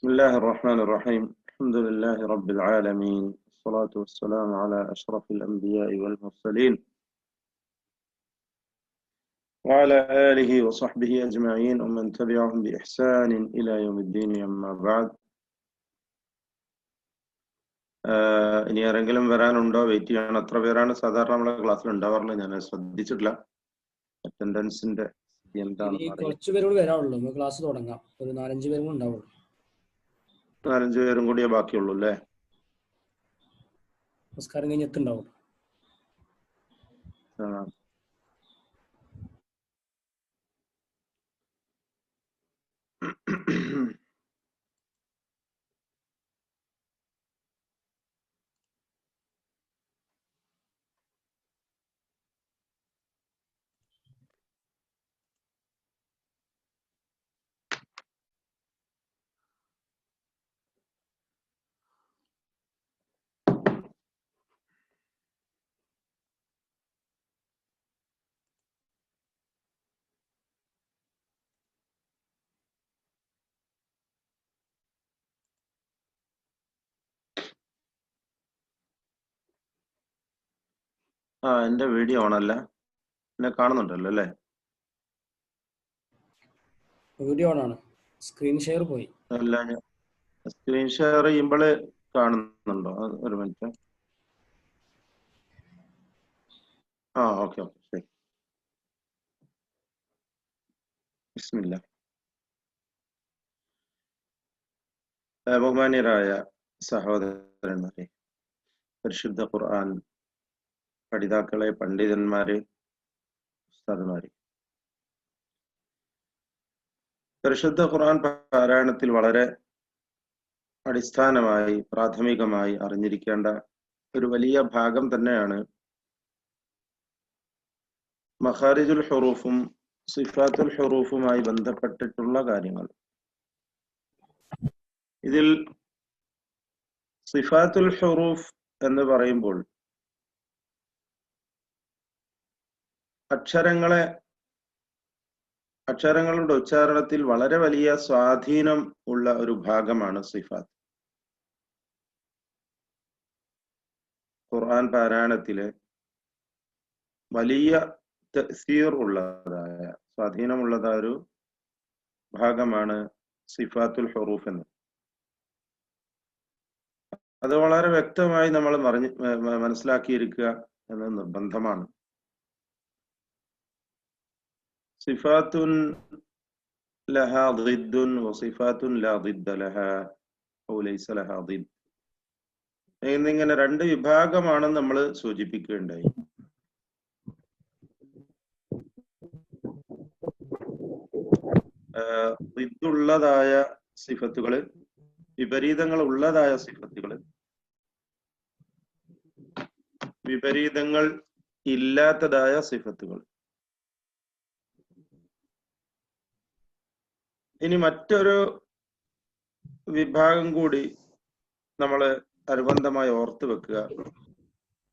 بسم الله الرحمن الرحيم. الحمد لله رب العالمين، والصلاة والسلام على أشرف الأنبياء والمرسلين وعلى آله وصحبه أجمعين ومن تبعهم بإحسان إلى يوم الدين. أما بعد. ഇനി ആരെങ്കിലും വരാനുണ്ടോ? വെയിറ്റ് ചെയ്യണം. എത്ര പേരാണ് സാധാരണ നമ്മുടെ ക്ലാസ്സിൽ ഉണ്ടാവാറുള്ളത്? ഞാൻ ശ്രദ്ധിച്ചിട്ടില്ല. അറ്റൻഡൻസിന്റെ കുറച്ച് പേരോട് വരാനുള്ളൂ. ക്ലാസ് തുടങ്ങാം. ഒരു 4-5 പേരും ഉണ്ടാവുള്ളൂ. 4-5 പേരും കൂടിയേ ബാക്കിയുള്ളൂ അല്ലേ? നമസ്കാരം കഴിഞ്ഞ് എത്തുണ്ടാവും. എന്റെ വീഡിയോ ഓണല്ല, എന്നെ കാണുന്നുണ്ടല്ലോ അല്ലേ? വീഡിയോ ഓണാണ്. സ്ക്രീൻ ഷെയർ പോയി. അല്ല, സ്ക്രീൻ ഷെയർ ചെയ്യുമ്പോൾ കാണുന്നുണ്ടോ? ഒരു മിനിറ്റ്. ഓക്കെ ശരി. ബിസ്മില്ലാ. ബഹുമാന്യരായ സഹോദരന്മാരെ, പരിശുദ്ധ ഖുർആൻ പഠിതാക്കളെ, പണ്ഡിതന്മാരെ, ഉസ്താദുമാരെ, പരിശുദ്ധ ഖുർആൻ പാരായണത്തിൽ വളരെ അടിസ്ഥാനമായി പ്രാഥമികമായി അറിഞ്ഞിരിക്കേണ്ട ഒരു വലിയ ഭാഗം തന്നെയാണ് മഖാരിജുൽ ഹുറൂഫും സിഫാത്തുൽ ഹുറൂഫുമായി ബന്ധപ്പെട്ടിട്ടുള്ള കാര്യങ്ങൾ. ഇതിൽ സിഫാത്തുൽ ഹുറൂഫ് എന്ന് പറയുമ്പോൾ അക്ഷരങ്ങളുടെ ഉച്ചാരണത്തിൽ വളരെ വലിയ സ്വാധീനം ഉള്ള ഒരു ഭാഗമാണ് സിഫാത്ത്. ഖുർആൻ പാരായണത്തിലെ വലിയ തഅ്സീർ ഉള്ളതായ, സ്വാധീനമുള്ളതായ ഒരു ഭാഗമാണ് സിഫാത്തുൽ ഹുറൂഫ് എന്ന്. അത് വളരെ വ്യക്തമായി നമ്മൾ മനസ്സിലാക്കിയിരിക്കുക എന്ന നിർബന്ധമാണ്. സിഫാത്തുൻ ലഹാ ദിദ്ദുൻ വസിഫാത്തുൻ ലാ ദിദ്ദ ലഹാ ഔ ലൈസ ലഹാ ദിദ്ദ് എന്നിങ്ങനെ രണ്ട് വിഭാഗമാണെന്ന് നമ്മൾ സൂചിപ്പിക്കുകയുണ്ടായി. ദിദ്ദുള്ളതായ സിഫത്തുകള്, വിപരീതങ്ങൾ ഉള്ളതായ സിഫത്തുകള്, വിപരീതങ്ങൾ ഇല്ലാത്തതായ സിഫത്തുകൾ. ഇനി മറ്റൊരു വിഭാഗം കൂടി നമ്മൾ അനുബന്ധമായി ഓർത്തു വെക്കുക.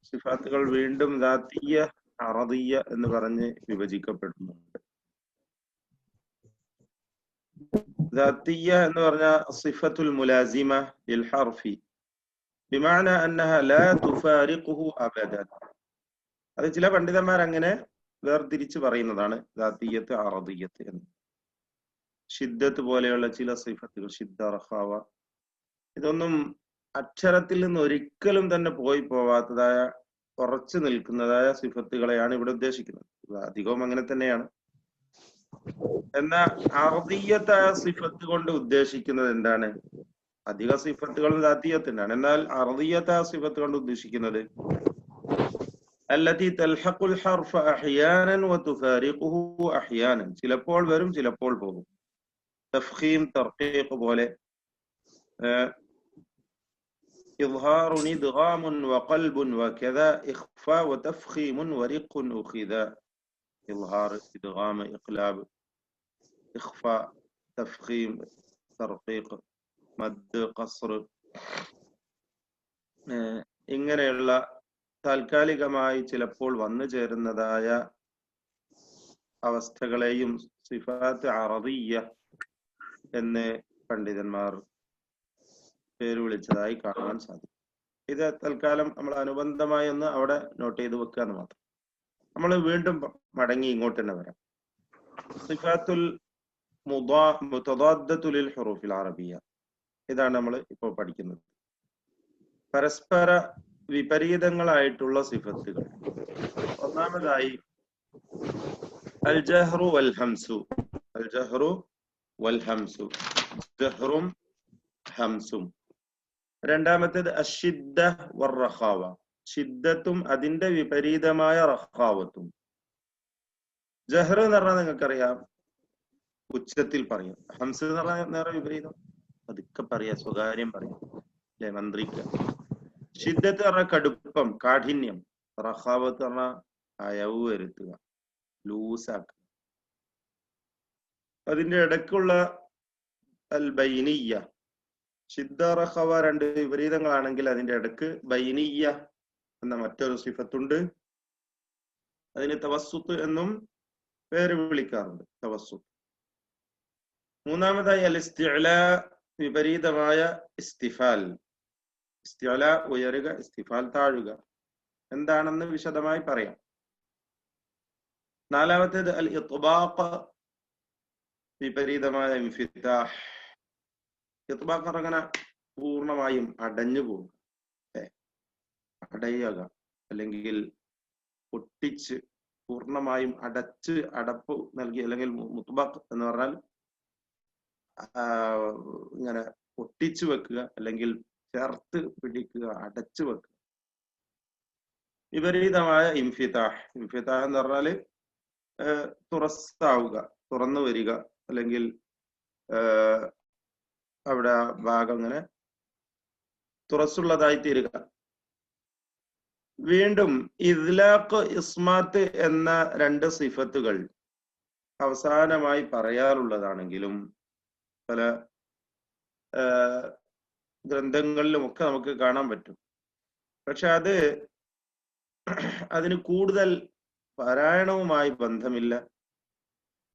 സിഫാത്തുകൾ വീണ്ടും ദാത്തിയ, അറദിയ എന്ന് പറഞ്ഞ് വിഭജിക്കപ്പെടുന്നുണ്ട്. ദാത്തിയ എന്ന് പറഞ്ഞാൽ സിഫത്തുൽ മുലാസിമ ലിൽ ഹർഫി ബിമഅന അന്നഹ ലാ തുഫാരിഖുഹു അബദൻ. അത് ചില പണ്ഡിതന്മാർ അങ്ങനെ വേർതിരിച്ച് പറയുന്നതാണ് ദാത്തിയത്ത്, അറദിയത്ത് എന്ന്. ഷിദ്ദത്ത് പോലെയുള്ള ചില സിഫത്തുകൾ, ഷിദ്ദ, റഖാവ, ഇതൊന്നും അക്ഷരത്തിൽ നിന്ന് ഒരിക്കലും തന്നെ പോവാത്തതായ, ഉറച്ചു നിൽക്കുന്നതായ സിഫത്തുകളെയാണ് ഇവിടെ ഉദ്ദേശിക്കുന്നത്. അധികവും അങ്ങനെ തന്നെയാണ്. എന്നാൽ അർദിയത്തായ സിഫത്ത് കൊണ്ട് ഉദ്ദേശിക്കുന്നത് എന്താണ്? അധിക സിഫത്തുകളും ദാത്തിയത്തിനാണ്. എന്നാൽ അർദിയത്തായ സിഫത്ത് കൊണ്ട് ഉദ്ദേശിക്കുന്നത് അല്ലതി തൽഹഖുൽ ഹർഫ അഹ്യാനൻ വതുഫാരിഖുഹു അഹ്യാനൻ. ചിലപ്പോൾ വരും, ചിലപ്പോൾ പോകും. തഫ്ഖീം, തർഖീഖ് പോലെ, ഇദ്ഹാറുൻ ഇദ്ഗാമുൻ വഖൽബുൻ വകദാ ഇഖ്ഫാ വതഫ്ഖീമുൻ വരിഖുൻ ഉഖിദാ. ഇദ്ഹാർ, ഇദ്ഗാം, ഇഖ്ലാബ്, ഇഖ്ഫാ, തഫ്ഖീം, തർഖീഖ്, മദ്, ഖസ്ർ, ഇങ്ങനെയുള്ള താൽക്കാലികമായി ചിലപ്പോൾ വന്നു ചേരുന്നതായ അവസ്ഥകളെയും സിഫാത്ത് അറദിയ്യ എന്ന് പണ്ഡിതന്മാർ പേര് വിളിച്ചതായി കാണാൻ സാധിക്കും. ഇത് തൽക്കാലം നമ്മൾ അനുബന്ധമായി ഒന്ന് അവിടെ നോട്ട് ചെയ്ത് വെക്കുക എന്ന് മാത്രം. നമ്മൾ വീണ്ടും മടങ്ങി ഇങ്ങോട്ട് തന്നെ വരാം. സിഫാത്തുൽ മുതദാദ്ദത്തു ലിൽ ഹുറൂഫിൽ അറബിയ്യ, ഇതാണ് നമ്മൾ ഇപ്പോൾ പഠിക്കുന്നത്. പരസ്പര വിപരീതങ്ങളായിട്ടുള്ള സിഫത്തുകൾ. ഒന്നാമതായി അൽ ജഹ്റു വൽ ഹംസു. അൽ ജഹ്റു വൽ ഹംസു, ജഹ്റും ഹംസും. രണ്ടാമത്തേത് അഷിദ്ദ വർ റഖാവ, ഷിദ്ദത്തും അതിന്റെ വിപരീതമായ റഖാവത്തും. ജഹ്ർ എന്ന് പറഞ്ഞാൽ നിങ്ങൾക്കറിയാം, ഉച്ചത്തിൽ പറയാം. ഹംസ് എന്ന് പറഞ്ഞാൽ നേരെ വിപരീതം, അതൊക്കെ പറയാ, സ്വകാര്യം പറയാം, അല്ലെ, മന്ത്രിക്ക. ഷിദ്ദത്ത് പറഞ്ഞാൽ കടുപ്പം, കാഠിന്യം. റഖാവത്ത് പറഞ്ഞാൽ അയവ് വരുത്തുക, ലൂസാക്കുക. അതിന്റെ ഇടയ്ക്കുള്ള അൽ ബൈനിയ്യ, ഷിദ്ദ റഖവ രണ്ട് വിപരീതങ്ങളാണെങ്കിൽ അതിന്റെ ഇടക്ക് ബൈനിയ്യ എന്ന മറ്റൊരു സിഫത്തുണ്ട്. അതിന് തവസ്സുത്ത് എന്നും പേര് വിളിക്കാറുണ്ട്, തവസ്സുത്ത്. മൂന്നാമതായി അൽ ഇസ്തിഅല, വിപരീതമായ ഇസ്തിഫാൽ. ഇസ്തിഅല ഉയരുക, ഇസ്തിഫാൽ താഴുക. എന്താണെന്ന് വിശദമായി പറയാം. നാലാമത്തേത് അൽ ഇത്ബാഖ്, വിപരീതമായ ഇൻഫിതാഹ്. ഇത്ബാഖ് അങ്ങനെ പൂർണ്ണമായും അടഞ്ഞു പോകും, അടയുക, അല്ലെങ്കിൽ ഒട്ടിച്ച് പൂർണ്ണമായും അടച്ച്, അടപ്പ് നൽകി, അല്ലെങ്കിൽ മുത്ബഖ് എന്ന് പറഞ്ഞാൽ ഇങ്ങനെ ഒട്ടിച്ചു വെക്കുക, അല്ലെങ്കിൽ ചേർത്ത് പിടിക്കുക, അടച്ചു വെക്കുക. വിപരീതമായ ഇൻഫിതാഹ്. ഇൻഫിതാഹ് എന്ന് പറഞ്ഞാല് തുറസ്സാവുക, തുറന്നു വരിക, അല്ലെങ്കിൽ അവിടെ ഭാഗം ഇങ്ങനെ തുറസ്സുള്ളതായി തീരുക. വീണ്ടും ഇദ്ലാഖ്, ഇസ്മാത്ത് എന്ന രണ്ട് സിഫത്തുകൾ അവസാനമായി പറയാറുള്ളതാണെങ്കിലും പല ഗ്രന്ഥങ്ങളിലുമൊക്കെ നമുക്ക് കാണാൻ പറ്റും. പക്ഷെ അതിന് കൂടുതൽ പാരായണവുമായി ബന്ധമില്ല.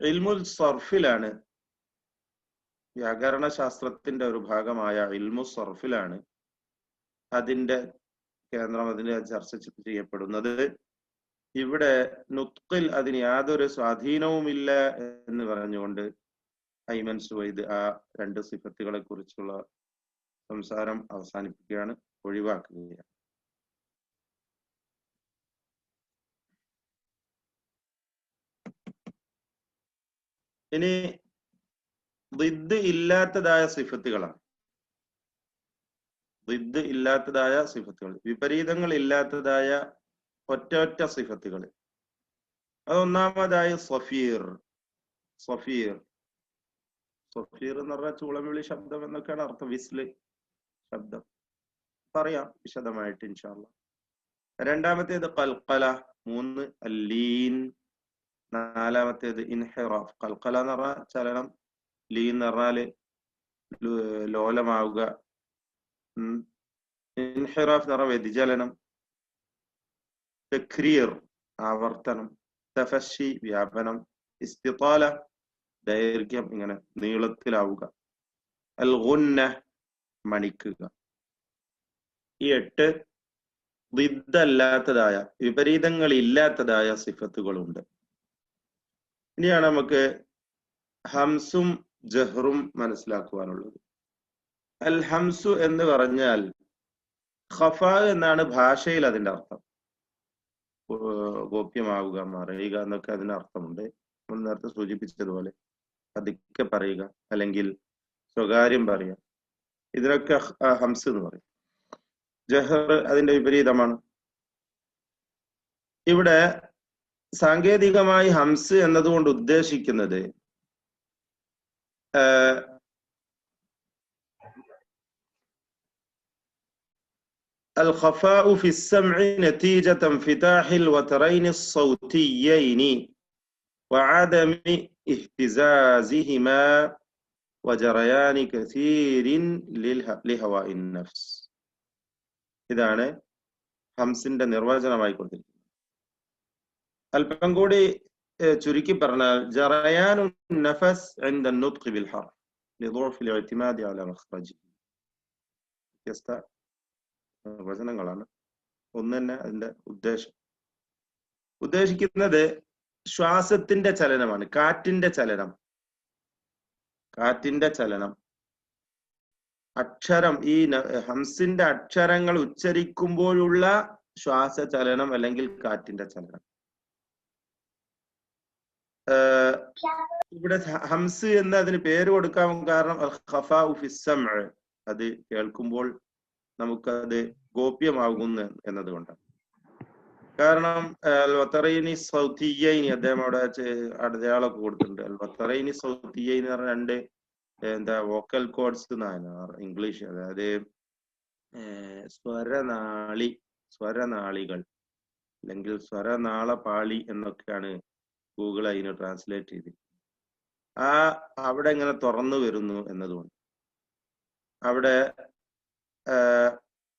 ഇൽമുൽ സർഫിലാണ്, വ്യാകരണ ശാസ്ത്രത്തിന്റെ ഒരു ഭാഗമായ ഇൽമു സർഫിലാണ് അതിന്റെ കേന്ദ്രം, അതിന്റെ ചർച്ച ചെയ്യപ്പെടുന്നത്. ഇവിടെ നുത്ഖിൽ അതിന് യാതൊരു സ്വാധീനവുമില്ല എന്ന് പറഞ്ഞുകൊണ്ട് ഐമൻ സുവൈദ് ആ രണ്ട് സിഫത്തുകളെ കുറിച്ചുള്ള സംസാരം അവസാനിപ്പിക്കുകയാണ്, ഒഴിവാക്കുകയാണ്. ഇനി ദിദ് ഇല്ലാത്തതായ സിഫത്തുകളാണ്. ദിദ് ഇല്ലാത്തതായ സിഫത്തുകൾ, വിപരീതങ്ങൾ ഇല്ലാത്തതായ ഒറ്റ സിഫത്തുകൾ. അതൊന്നാമതായി സഫീർ. സഫീർ സഫീർ എന്ന് പറഞ്ഞാൽ ചൂളംവിളി ശബ്ദം എന്നൊക്കെയാണ് അർത്ഥം. വിസ്ല് ശബ്ദം പറയാം വിശദമായിട്ട് ഇൻഷാ അല്ലാഹ്. രണ്ടാമത്തേത് ഖൽഖല. മൂന്ന് അല്ലീൻ. നാലാമത്തേത് ഇൻഹിറാഫ്. ഖൽഖല എന്ന് പറഞ്ഞാൽ ചലനം, ലീൻ എന്ന് പറഞ്ഞാല് ലോലമാവുക, ഇൻഹിറാഫ് എന്ന് പറഞ്ഞാൽ വ്യതിചലനം, തക്രീർ ആവർത്തനം, തഫശി വ്യാപനം, ഇസ്തിതാല ദൈർഘ്യം, ഇങ്ങനെ നീളത്തിലാവുക, അൽ ഗുന്ന മണിക്കുക. ഈ 8 ദിദ്ദല്ലാത്തതായ, വിപരീതങ്ങൾ ഇല്ലാത്തതായ സിഫത്തുകളുണ്ട്. ഇനിയാണ് നമുക്ക് ഹംസും ജഹ്റും മനസ്സിലാക്കുവാനുള്ളത്. അൽ ഹംസു എന്ന് പറഞ്ഞാൽ ഖഫ എന്നാണ് ഭാഷയിൽ അതിന്റെ അർത്ഥം. ഗോപ്യമാവുക, മറയുക എന്നൊക്കെ അതിന് അർത്ഥമുണ്ട്. നമ്മൾ നേരത്തെ സൂചിപ്പിച്ചതുപോലെ പതുക്കെ പറയുക, അല്ലെങ്കിൽ സ്വകാര്യം പറയുക, ഇതിനൊക്കെ ഹംസ് എന്ന് പറയും. ജഹർ അതിന്റെ വിപരീതമാണ്. ഇവിടെ സാങ്കേതികമായി ഹംസ് എന്നതുകൊണ്ട് ഉദ്ദേശിക്കുന്നത് الخفاء في السمع نتيجة انفتاح الوترين الصوتيين وعدم اهتزازهما وجريان كثير لهواء النفس. ഇതാണ് ഹംസിന്റെ നിർവചനമായി കൊടുത്തിരിക്കുന്നത്. അല്പം കൂടി ചുരുക്കി പറഞ്ഞാൽ ജറയാനു നഫസ് عند النطق بالحرف لضعف الاعتماد على مخرجه. വ്യത്യസ്ത നിർവചനങ്ങളാണ്. ഒന്ന് തന്നെ അതിന്റെ ഉദ്ദേശിക്കുന്നത് ശ്വാസത്തിന്റെ ചലനമാണ്, കാറ്റിന്റെ ചലനം. അക്ഷരം, ഈ ഹംസിന്റെ അക്ഷരങ്ങൾ ഉച്ചരിക്കുമ്പോഴുള്ള ശ്വാസചലനം അല്ലെങ്കിൽ കാറ്റിന്റെ ചലനം. ഇവിടെ ഹംസ് എന്ന് അതിന് പേര് കൊടുക്കാൻ കാരണം ഖഫാഉ ഫിസ്സംഅ്, അത് കേൾക്കുമ്പോൾ നമുക്കത് ഗോപ്യമാകുന്നു എന്നതുകൊണ്ടാണ്. കാരണം അൽ-വതറൈനി സൗതിയ്യൈനി അദ്ദേഹം അവിടെ അടയാളമൊക്കെ കൊടുത്തിട്ടുണ്ട്. അൽ-വതറൈനി സൗതിയ്യൈനി എന്ന് പറഞ്ഞ 2 വോക്കൽ കോഡ്സ് എന്നാണ് ഇംഗ്ലീഷ്. അതായത് സ്വരനാളികൾ അല്ലെങ്കിൽ സ്വരനാളപാളി എന്നൊക്കെയാണ് ഗൂഗിൾ അതിനെ ട്രാൻസ്ലേറ്റ് ചെയ്ത്. അവിടെ ഇങ്ങനെ തുറന്നു വരുന്നു എന്നതുകൊണ്ട്, അവിടെ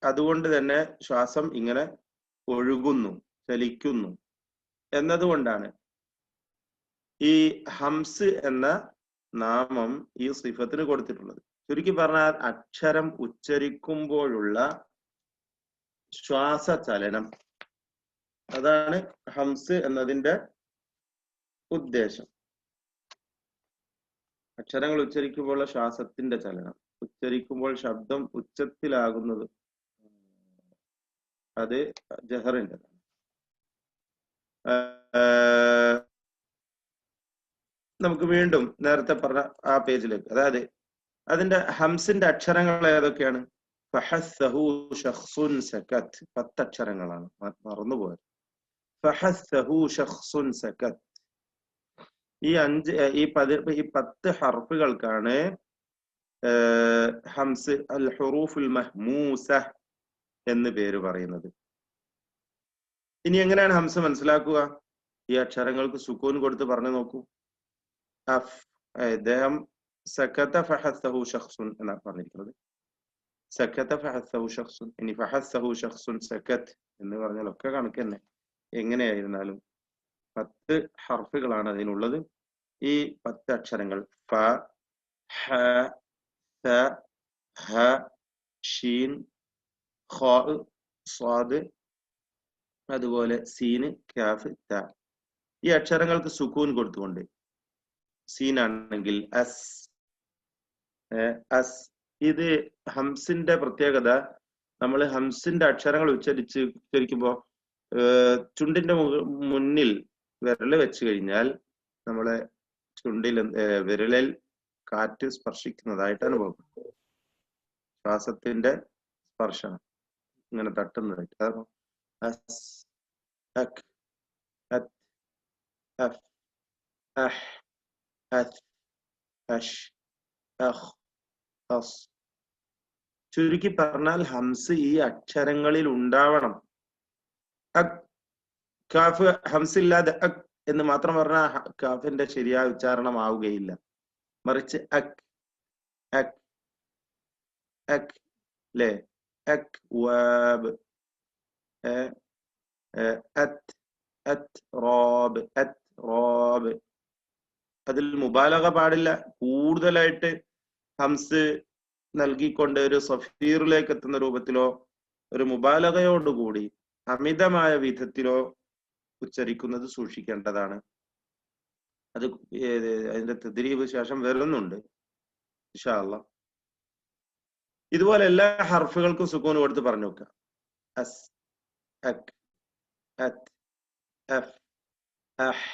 അതുകൊണ്ട് തന്നെ ശ്വാസം ഇങ്ങനെ ഒഴുകുന്നു, ചലിക്കുന്നു എന്നതുകൊണ്ടാണ് ഈ ഹംസ് എന്ന നാമം ഈ സിഫത്തിന് കൊടുത്തിട്ടുള്ളത്. ചുരുക്കി പറഞ്ഞാൽ അക്ഷരം ഉച്ചരിക്കുമ്പോഴുള്ള ശ്വാസചലനം, അതാണ് ഹംസ് എന്നതിന്റെ ഉദ്ദേശം. അക്ഷരങ്ങൾ ഉച്ചരിക്കുമ്പോഴുള്ള ശ്വാസത്തിന്റെ ചലനം, ഉച്ചരിക്കുമ്പോൾ ശബ്ദം ഉച്ചത്തിലാകുന്നത്, അത് ജഹറിൻ്റെതാണ്. നമുക്ക് വീണ്ടും നേരത്തെ പറഞ്ഞ ആ പേജിലേക്ക്, അതായത് അതിന്റെ ഹംസിന്റെ അക്ഷരങ്ങൾ ഏതൊക്കെയാണ്? ഫഹസ്സഹു ശഖ്സുൻ സകത്, 10 അക്ഷരങ്ങളാണ്, മറന്നുപോയത്. ഫഹസ്സഹു ശഖ്സുൻ സകത്, ഈ 10 ഹർഫുകൾക്കാണ് ഹംസ് അൽ ഹുറൂഫുൽ മഹ്മൂസ എന്ന് പേര് പറയുന്നത്. ഇനി എങ്ങനെയാണ് ഹംസ് മനസ്സിലാക്കുക? ഈ അക്ഷരങ്ങൾക്ക് സുക്കൂൻ കൊടുത്ത് പറഞ്ഞു നോക്കൂ. അദ്ദേഹം സകത ഫഹസ്സഹു ശഖ്സുൻ എന്നാണ് പറഞ്ഞിരിക്കുന്നത്. സകത ഫഹസ്സഹു ശഖ്സുൻ. ഇനി ഫഹസ്സഹു ശഖ്സുൻ സകത് എന്ന് പറഞ്ഞാൽ ഒക്കെ കണക്ക് തന്നെ. എങ്ങനെയായിരുന്നാലും 10 ഹർഫുകളാണ് അതിനുള്ളത്. ഈ 10 അക്ഷരങ്ങൾ ഫ, ഹ, സ, ഹ, ഷീൻ, ഖ, സ്വാദ്, അതുപോലെ സീന്, കാഫ്, ത. ഈ അക്ഷരങ്ങൾക്ക് സുക്കൂൻ കൊടുത്തുകൊണ്ട്, സീനാണെങ്കിൽ അസ്, അസ്. ഇത് ഹംസിന്റെ പ്രത്യേകത. നമ്മൾ ഹംസിന്റെ അക്ഷരങ്ങൾ ഉച്ചരിക്കുമ്പോൾ ചുണ്ടിന്റെ മുന്നിൽ വിരല് വെച്ച് കഴിഞ്ഞാൽ നമ്മളെ ചുണ്ടിൽ വിരലിൽ കാറ്റ് സ്പർശിക്കുന്നതായിട്ട് അനുഭവപ്പെടും. ശ്വാസത്തിന്റെ സ്പർശനം ഇങ്ങനെ തട്ടുന്നതായിട്ട്. അസ്, അക്, അത്, അഫ്, അഹ്, അത്, അഷ്, അഖ്, അസ്. ചുരുക്കി പറഞ്ഞാൽ ഹംസ് ഈ അക്ഷരങ്ങളിൽ ഉണ്ടാവണം. അക്, കാഫ് ഹംസ് ഇല്ലാതെ അക് എന്ന് മാത്രം പറഞ്ഞാൽ കാഫിന്റെ ശരിയായ ഉച്ചാരണം ആവുകയില്ല. മറിച്ച് അക്, അക്, അക്, ലെ, അക് വാബ്, അത്, അത് റോബ്, അത് റോബ്. അതിൽ മുബാലഗ പാടില്ല. കൂടുതലായിട്ട് ഹംസ് നൽകിക്കൊണ്ട് ഒരു സഫീറിലേക്ക് എത്തുന്ന രൂപത്തിലോ ഒരു മുബാലഗയോടുകൂടി അമിതമായ വിധത്തിലോ ഉച്ചരിക്കുന്നത് സൂക്ഷിക്കേണ്ടതാണ്. അത് അതിന്റെ തദ്രീബ് ശേഷം വരുന്നുണ്ട് ഇൻഷാ അല്ലാഹ്. ഇതുപോലെ എല്ലാ ഹർഫുകൾക്കും സുക്കൂൻ കൊടുത്ത് പറഞ്ഞു നോക്കുക. അസ്, അക്, അത്, അഫ്, അഹ്,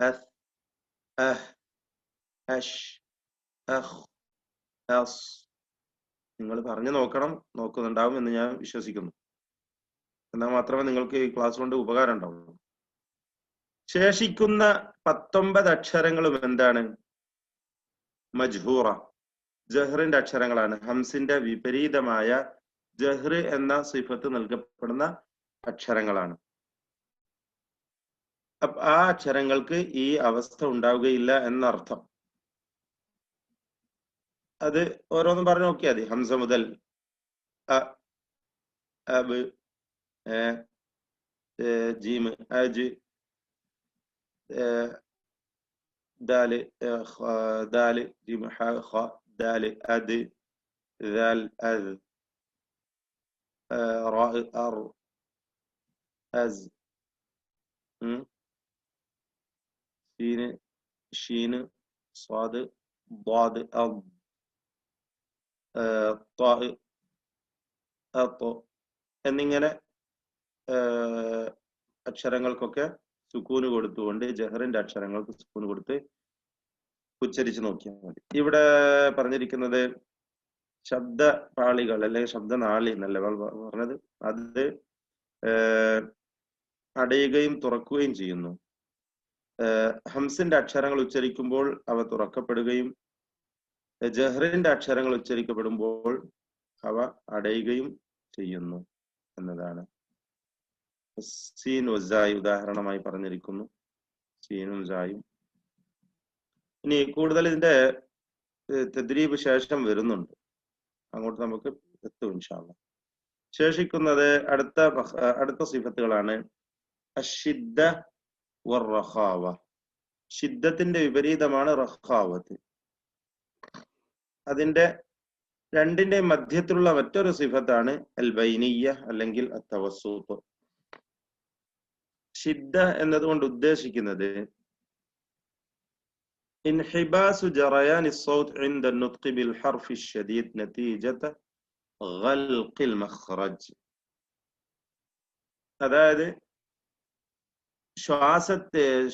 അസ്, അഹ്, അഷ്, അഖ്, അസ്. നിങ്ങൾ പറഞ്ഞു നോക്കുന്നുണ്ടാവും എന്ന് ഞാൻ വിശ്വസിക്കുന്നു. എന്നാൽ മാത്രമേ നിങ്ങൾക്ക് ഈ ക്ലാസ് കൊണ്ട് ഉപകാരം ഉണ്ടാവുള്ളൂ. ശേഷിക്കുന്ന 19 അക്ഷരങ്ങളും എന്താണ്? മജ്ഹൂറ, ജഹ്റിന്റെ അക്ഷരങ്ങളാണ്. ഹംസിന്റെ വിപരീതമായ ജഹ്ർ എന്ന സിഫത്ത് നൽകപ്പെടുന്ന അക്ഷരങ്ങളാണ്. ആ അക്ഷരങ്ങൾക്ക് ഈ അവസ്ഥ ഉണ്ടാവുകയില്ല എന്നർത്ഥം. അത് ഓരോന്നും പറഞ്ഞു നോക്കിയാൽ മതി. ഹംസ മുതൽ അ, അബ്, ജീമ്, അജ്, ദാല്, ദാല്, ജീമ്, ഹ, ഖ, ദാല്, അദ്, ദാൽ, അദ്, റാ അർ അസ് സീന് ഷീന് സ്വാദ് ضاد അദ് ത്വാ അത്വ എന്നിങ്ങനെ അക്ഷരങ്ങൾക്കൊക്കെ സുക്കൂന് കൊടുത്തുകൊണ്ട് ജഹറിന്റെ അക്ഷരങ്ങൾക്ക് സുക്കൂന് കൊടുത്ത് ഉച്ചരിച്ച് നോക്കിയാൽ മതി. ഇവിടെ പറഞ്ഞിരിക്കുന്നത് ശബ്ദ പാളികൾ അല്ലെങ്കിൽ ശബ്ദനാളി എന്നല്ലേ പറഞ്ഞത്, അത് അടയുകയും തുറക്കുകയും ചെയ്യുന്നു. ഹംസിന്റെ അക്ഷരങ്ങൾ ഉച്ചരിക്കുമ്പോൾ അവ തുറക്കപ്പെടുകയും ജഹറിന്റെ അക്ഷരങ്ങൾ ഉച്ചരിക്കപ്പെടുമ്പോൾ അവ അടയുകയും ചെയ്യുന്നു എന്നതാണ്. സീൻ വസായി ഉദാഹരണമായി പറഞ്ഞിരിക്കുന്നു, സീനും സായും. ഇനി കൂടുതൽ ഇതിന്റെ തദ്രീബ് ശേഷം വരുന്നുണ്ട്, അങ്ങോട്ട് നമുക്ക് എത്തും ഇൻഷാ അല്ലാഹ്. ശേഷിക്കുന്നത് അടുത്ത സിഫത്തുകളാണ്. അശ്ശിദ്ദ വറഖാവ. ഷിദ്ദത്തിന്റെ വിപരീതമാണ് റഖാവത്ത്. അതിന്റെ രണ്ടിന്റെ മധ്യത്തിലുള്ള മറ്റൊരു സിഫത്താണ് അൽ ബൈനിയ്യ അല്ലെങ്കിൽ അത്തവസ്സൂത്ത്. ഷിദ്ദ എന്നതുകൊണ്ട് ഉദ്ദേശിക്കുന്നത് انحباس جريان الصوت عند النطق بالحرف الشديد نتيجة غلق المخرج. അതായത്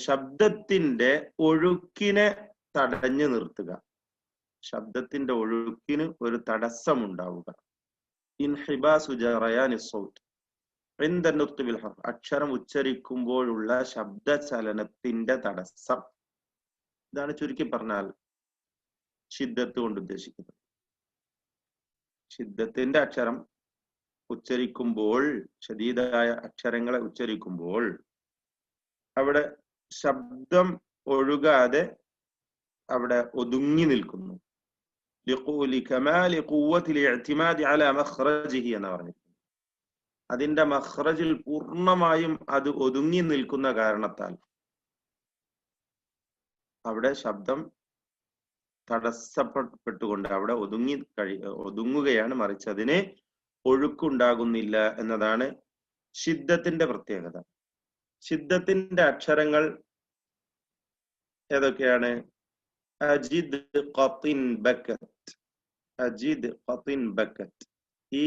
ശബ്ദത്തിന്റെ ഒഴുക്കിനെ തടഞ്ഞു നിർത്തുക, ശബ്ദത്തിന്റെ ഒഴുക്കിന് ഒരു തടസ്സം ഉണ്ടാവുക. ഇൻഹിബാസു ജറയാനി സൗത്ത് ഇൻദ നുത്ഖി ബിൽ ഹർഫ്, അക്ഷരം ഉച്ചരിക്കുമ്പോഴുള്ള ശബ്ദചലനത്തിന്റെ തടസ്സം. ഇതാണ് ചുരുക്കി പറഞ്ഞാൽ ഷിദ്ദത്ത് കൊണ്ട് ഉദ്ദേശിക്കുന്നത്. ഷിദ്ദത്തിന്റെ അക്ഷരം ഉച്ചരിക്കുമ്പോൾ, ശദീദായ അക്ഷരങ്ങളെ ഉച്ചരിക്കുമ്പോൾ അവിടെ ശബ്ദം ഒഴുകാതെ അവിടെ ഒതുങ്ങി നിൽക്കുന്നു. ലിഖൂലി കമാലി ഖുവ്വത്തിൽ ഇഅ്തിമാദി അലാ മഖ്റജിഹി എന്ന് പറഞ്ഞിരിക്കുന്നു. അതിന്റെ മഖ്റജിൽ പൂർണ്ണമായും അത് ഒതുങ്ങി നിൽക്കുന്ന കാരണത്താൽ അവിടെ ശബ്ദം തടസ്സപ്പെട്ടുകൊണ്ട് അവിടെ ഒതുങ്ങുകയാണ്, മറിച്ച് അതിന് ഒഴുക്കുണ്ടാകുന്നില്ല എന്നതാണ് ഷിദ്ദത്തിന്റെ പ്രത്യേകത. ഷിദ്ദത്തിന്റെ അക്ഷരങ്ങൾ ഏതൊക്കെയാണ്? അജിദ് ഖത്തിൻ ബക്കത്ത്, അജിദ് ഖത്തിൻ ബക്കത്ത്. ഈ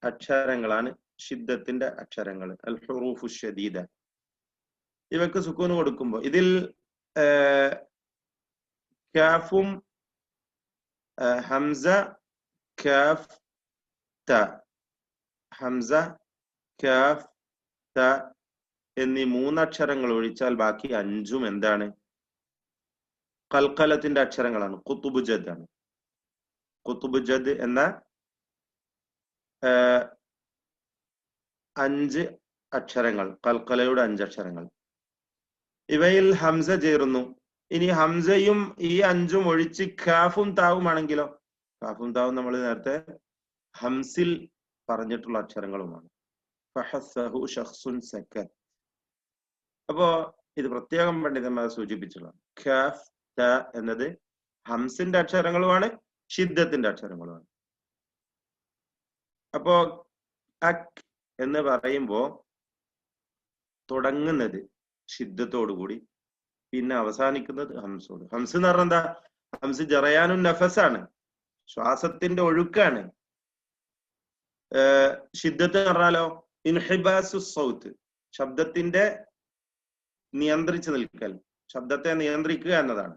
അക്ഷരങ്ങളാണ് ഷിദ്ദത്തിന്റെ അക്ഷരങ്ങൾ, അൽ ഹുറൂഫു ഷദീദ. ഇവക്ക് സുക്കൂൻ കൊടുക്കുമ്പോൾ ഇതിൽ കാഫും ഹംസ കാഫ് ത, ഹംസ കാഫ് ത എന്നീ മൂന്നക്ഷരങ്ങൾ ഒഴിച്ചാൽ ബാക്കി അഞ്ചും എന്താണ്? കൽക്കലത്തിന്റെ അക്ഷരങ്ങളാണ്. ഖുതുബ് ജദ് ആണ്. ഖുതുബ് ജദ് എന്ന 5 അക്ഷരങ്ങൾ, കൽക്കലയുടെ 5 അക്ഷരങ്ങൾ. ഇവയിൽ ഹംസ ചേരുന്നു. ഇനി ഹംസയും ഈ 5ഉം ഒഴിച്ച് കാഫും താവും ആണെങ്കിലോ? കാഫും താവും നമ്മൾ നേരത്തെ ഹംസിൽ പറഞ്ഞിട്ടുള്ള അക്ഷരങ്ങളുമാണ്. ഫഹസ്സഹു ശഖ്സുൻ സക്കത്ത്. അപ്പോ ഇത് പ്രത്യേകം പണ്ഡിതന്മാർ സൂചിപ്പിച്ചുള്ള ഖാഫ് ത എന്നത് ഹംസിന്റെ അക്ഷരങ്ങളുമാണ്, ഷിദ്ദത്തിന്റെ അക്ഷരങ്ങളുമാണ്. അപ്പോ അക് എന്ന് പറയുമ്പോ തുടങ്ങുന്നത് ഷിദ്ദത്തോടുകൂടി, പിന്നെ അവസാനിക്കുന്നത് ഹംസോട്. ഹംസ് എന്ന് പറഞ്ഞാൽ എന്താ? ഹംസ് ജറയാനുൻ നഫസാണ്, ശ്വാസത്തിന്റെ ഒഴുക്കാണ്. ഷിദ്ദത്ത് എന്ന് പറഞ്ഞാലോ ഇൻഹിബാസു സൗത്ത്, ശബ്ദത്തിന്റെ നിയന്ത്രിച്ചു നിൽക്കൽ, ശബ്ദത്തെ നിയന്ത്രിക്കുക എന്നതാണ്,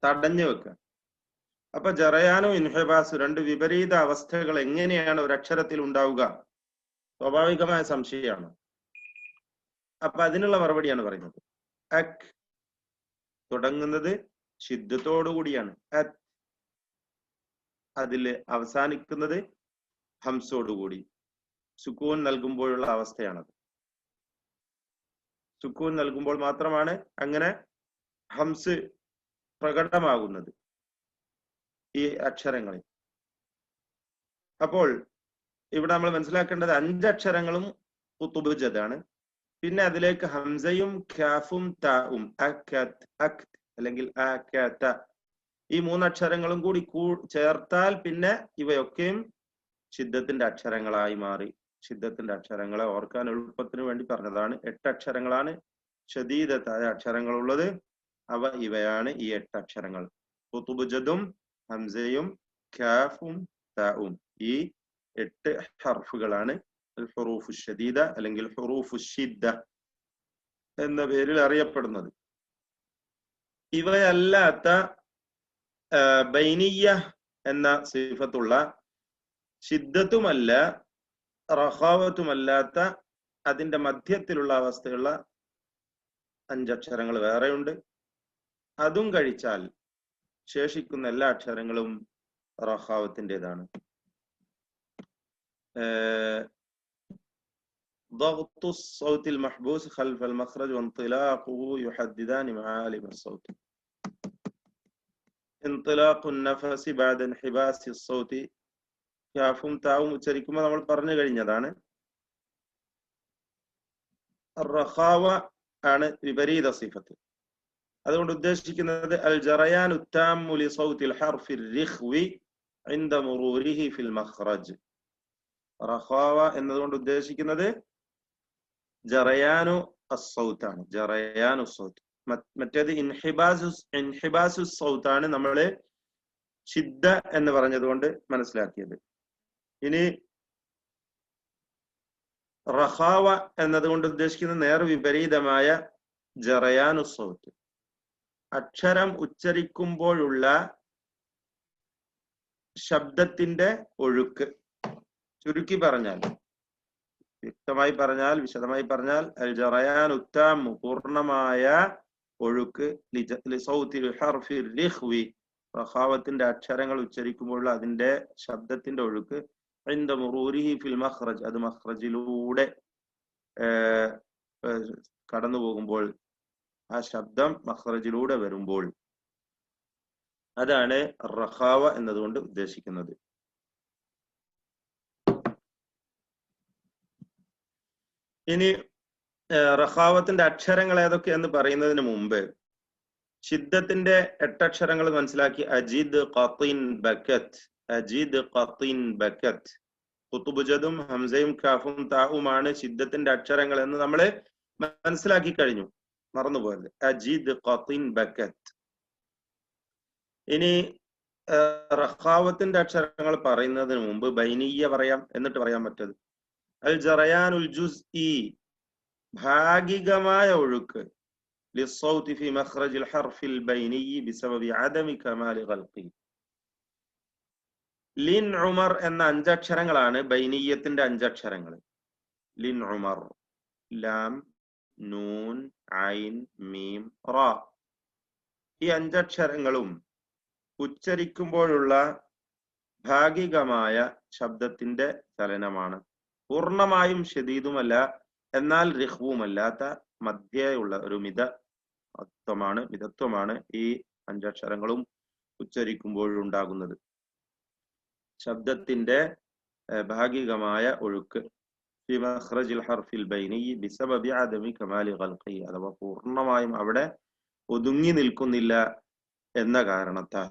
തടഞ്ഞു വെക്കുക. അപ്പൊ ജറയാനും ഇൻഹിബാസു 2 വിപരീത അവസ്ഥകൾ എങ്ങനെയാണ് ഒരു അക്ഷരത്തിൽ ഉണ്ടാവുക? സ്വാഭാവികമായ സംശയമാണ്. അപ്പൊ അതിനുള്ള മറുപടിയാണ് പറയുന്നത്. അക് തുടങ്ങുന്നത് ഷിദ്ദത്തോടു കൂടിയാണ്, അതില് അവസാനിക്കുന്നത് ഹംസോടുകൂടി. സുക്കൂൻ നൽകുമ്പോഴുള്ള അവസ്ഥയാണത്. സുക്കൂൻ നൽകുമ്പോൾ മാത്രമാണ് അങ്ങനെ ഹംസ് പ്രകടമാകുന്നത് ഈ അക്ഷരങ്ങളിൽ. അപ്പോൾ ഇവിടെ നമ്മൾ മനസ്സിലാക്കേണ്ടത് 5 അക്ഷരങ്ങളും ഖുതുബ് ജദാണ്. പിന്നെ അതിലേക്ക് ഹംസയും ഖാഫും താഉം അകത് അക് അല്ലെങ്കിൽ അകത ഈ 3 അക്ഷരങ്ങളും കൂടി ചേർത്താൽ പിന്നെ ഇവയൊക്കെയും ഷിദ്ദത്തിന്റെ അക്ഷരങ്ങളായി മാറി ഷിദ്ദത്തിന്റെ അക്ഷരങ്ങളെ ഓർക്കാൻ എളുപ്പത്തിന് വേണ്ടി പറഞ്ഞതാണ്. 8 അക്ഷരങ്ങളാണ് ഷദീദത്തായ അക്ഷരങ്ങളുള്ളത്. അവ ഇവയാണ് ഈ 8 അക്ഷരങ്ങൾ. ഖുതുബുജദും ഹംസയും കാഫും താഉം. ഈ 8 ഹർഫുകളാണ് ഹുറൂഫു ഷദീദ അല്ലെങ്കിൽ ഹുറൂഫു ഷിദ്ദ എന്ന പേരിൽ അറിയപ്പെടുന്നത്. ഇവയല്ലാത്ത ബൈനിയ്യ എന്ന സിഫത്തുള്ള ഷിദ്ദത്തുമല്ല റഖാവത്തുമല്ലാത്ത അതിന്റെ മധ്യത്തിലുള്ള അവസ്ഥയുള്ള 5 അക്ഷരങ്ങൾ വേറെയുണ്ട്. അതും കഴിച്ചാൽ ശേഷിക്കുന്ന എല്ലാ അക്ഷരങ്ങളും റഖാവത്തിൻ്റെതാണ്. ضغط الصوت المحبوس خلف المخرج وانطلاقه يحددان معالم الصوت. انطلاق النفس بعد انحباس الصوت. കാഫും താവും ഉച്ചരിക്കുമ്പോൾ നമ്മൾ പറഞ്ഞു കഴിഞ്ഞതാണ്. റഖാവ ആണ് വിപരീത സിഫത്ത്. അതുകൊണ്ട് ഉദ്ദേശിക്കുന്നത് അൽ ജറയാൻ ഉത്താമു ലി സൗത്തിൽ ഹർഫിൽ റിഖ്വി ഇൻദ മുറൂരിഹി ഫിൽ മഖ്റജ്. റഖാവ എന്നതുകൊണ്ട് ഉദ്ദേശിക്കുന്നത് ജറയാനു അസ്സൗത്താണ്. ജറയാനു സൗത്ത്. മറ്റേത് ഇൻഹിബാസു സൗത്താണ് നമ്മള് ഷിദ്ദ എന്ന് പറഞ്ഞതുകൊണ്ട് മനസ്സിലാക്കിയത്. ഇനി റഖാവ എന്നതുകൊണ്ട് ഉദ്ദേശിക്കുന്നത് നേർ വിപരീതമായ ജറയാനു സൗത്ത്. അക്ഷരം ഉച്ചരിക്കുമ്പോഴുള്ള ശബ്ദത്തിന്റെ ഒഴുക്ക്. ചുരുക്കി പറഞ്ഞാൽ, വ്യക്തമായി പറഞ്ഞാൽ, വിശദമായി പറഞ്ഞാൽ അൽ ജറയാൻ ഉത്താമു പൂർണ്ണമായ ഒഴുക്ക് ലിസൗത്തിൽ ഹർഫിൽ റിഖ്വി റഖാവത്തിന്റെ അക്ഷരങ്ങൾ ഉച്ചരിക്കുമ്പോഴുള്ള അതിന്റെ ശബ്ദത്തിന്റെ ഒഴുക്ക് ഇൻദ മുറൂരിഹി ഫിൽ മഖ്റജ് അത് മഖ്റജിലൂടെ കടന്നു പോകുമ്പോൾ, ആ ശബ്ദം മഖ്റജിലൂടെ വരുമ്പോൾ, അതാണ് റഖാവ എന്നതുകൊണ്ട് ഉദ്ദേശിക്കുന്നത്. ഇനി റഖാവത്തിന്റെ അക്ഷരങ്ങൾ ഏതൊക്കെയെന്ന് പറയുന്നതിന് മുമ്പ് ഷിദ്ദത്തിന്റെ 8 അക്ഷരങ്ങൾ മനസ്സിലാക്കി. അജിദ് ഖത്തിൻ ബക്കത്ത്. അജിദ് ഖത്തിൻ ബക്കത്ത്. ഖുതുബുജദും ഹംസയും കാഫും താഉമാണ് ഷിദ്ദത്തിന്റെ അക്ഷരങ്ങൾ എന്ന് നമ്മൾ മനസ്സിലാക്കി കഴിഞ്ഞു, മറന്നുപോയത്. അജിദ് ഖത്തിൻ ബക്കത്ത്. ഇനി റഖാവത്തിന്റെ അക്ഷരങ്ങൾ പറയുന്നതിന് മുമ്പ് ബൈനിയ്യ പറയാം, എന്നിട്ട് പറയാൻ പറ്റത്. അൽ ജറയാനുൽ ജുസ്ഇ ഭാഗികമായ ഒഴുക്ക് ലിസ്സൗതി ഫി മഖ്റജിൽ ഹർഫിൽ ബൈനിയ്യി ബിസബബി അദമി കമാലി ഖൽഖി. ലിൻ ഉമർ എന്ന 5 അക്ഷരങ്ങളാണ് ബൈനിയ്യത്തിന്റെ 5 അക്ഷരങ്ങൾ. ലിൻ ഉമർ, ലാം, നൂൻ, ഐൻ, മീം, റാ. ഈ 5 അക്ഷരങ്ങളും ഉച്ചരിക്കുമ്പോഴുള്ള ഭാഗികമായ ശബ്ദത്തിന്റെ ചലനമാണ്. പൂർണ്ണമായും ഷദീദുമല്ല, എന്നാൽ റിഖ്വുമല്ലാത്ത മധ്യയുള്ള ഒരു മിതത്വമാണ് ഈ 5 അക്ഷരങ്ങളും ഉച്ചരിക്കുമ്പോഴുണ്ടാകുന്നത്. ശബ്ദത്തിന്റെ ഭാഗികമായ ഒഴുക്ക് ഫി മഖ്റജിൽ ഹർഫിൽ ബൈനിയ്യി ബിസബബി അദമി കമാലി ഖൽഖി, അഥവാ പൂർണ്ണമായും അവിടെ ഒതുങ്ങി നിൽക്കുന്നില്ല എന്ന കാരണത്താൽ,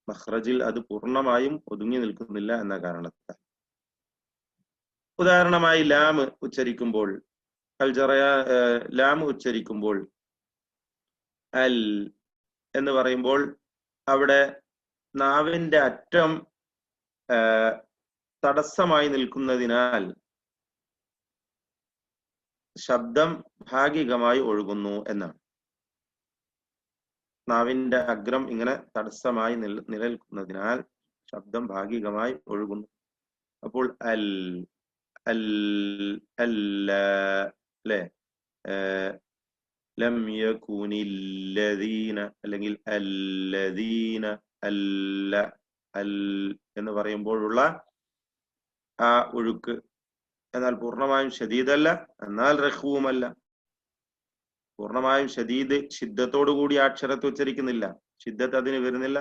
മഖ്റജിൽ അത് പൂർണ്ണമായും ഒതുങ്ങി നിൽക്കുന്നില്ല എന്ന കാരണത്താൽ. ഉദാഹരണമായി ലാം ഉച്ചരിക്കുമ്പോൾ, ലാം ഉച്ചരിക്കുമ്പോൾ അൽ എന്ന് പറയുമ്പോൾ അവിടെ നാവിന്റെ അറ്റം തടസ്സമായി നിൽക്കുന്നതിനാൽ ശബ്ദം ഭാഗികമായി ഒഴുകുന്നു എന്നാണ്. നാവിന്റെ അഗ്രം ഇങ്ങനെ തടസ്സമായി നിലനിൽക്കുന്നതിനാൽ ശബ്ദം ഭാഗികമായി ഒഴുകുന്നു. അപ്പോൾ അൽ അല്ലേ, ലം യകൂനില്ലദീന അല്ലെങ്കിൽ അല്ലദീന അല്ല അൽ എന്ന് പറയുമ്പോഴുള്ള ആ ഒഴുക്ക്, എന്നാൽ പൂർണ്ണമായും ഷദീദല്ല, എന്നാൽ റഖ്വുമല്ല. പൂർണ്ണമായും ഷിദ്ദത്തോടുകൂടി അക്ഷരത്തെ ഉച്ചരിക്കുന്നില്ല, ഷിദ്ദത്ത് അതിന് വരുന്നില്ല.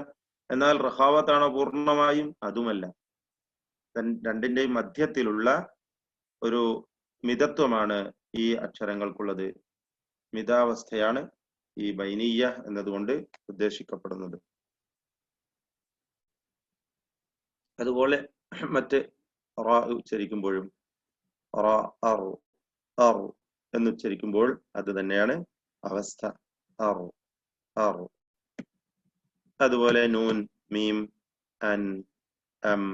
എന്നാൽ റഖാവത്താണോ പൂർണ്ണമായും? അതുമല്ല. രണ്ടിന്റെയും മധ്യത്തിലുള്ള ഒരു മിതത്വമാണ് ഈ അക്ഷരങ്ങൾക്കുള്ളത്. മിതാവസ്ഥയാണ് ഈ ബൈനിയ്യ എന്നതുകൊണ്ട് ഉദ്ദേശിക്കപ്പെടുന്നത്. അതുപോലെ മറ്റ് റാ ഉച്ചരിക്കുമ്പോഴും എന്നുച്ചരിക്കുമ്പോൾ അത് തന്നെയാണ് അവസ്ഥ. അതുപോലെ നൂൻ, മീം, അൻ, അം,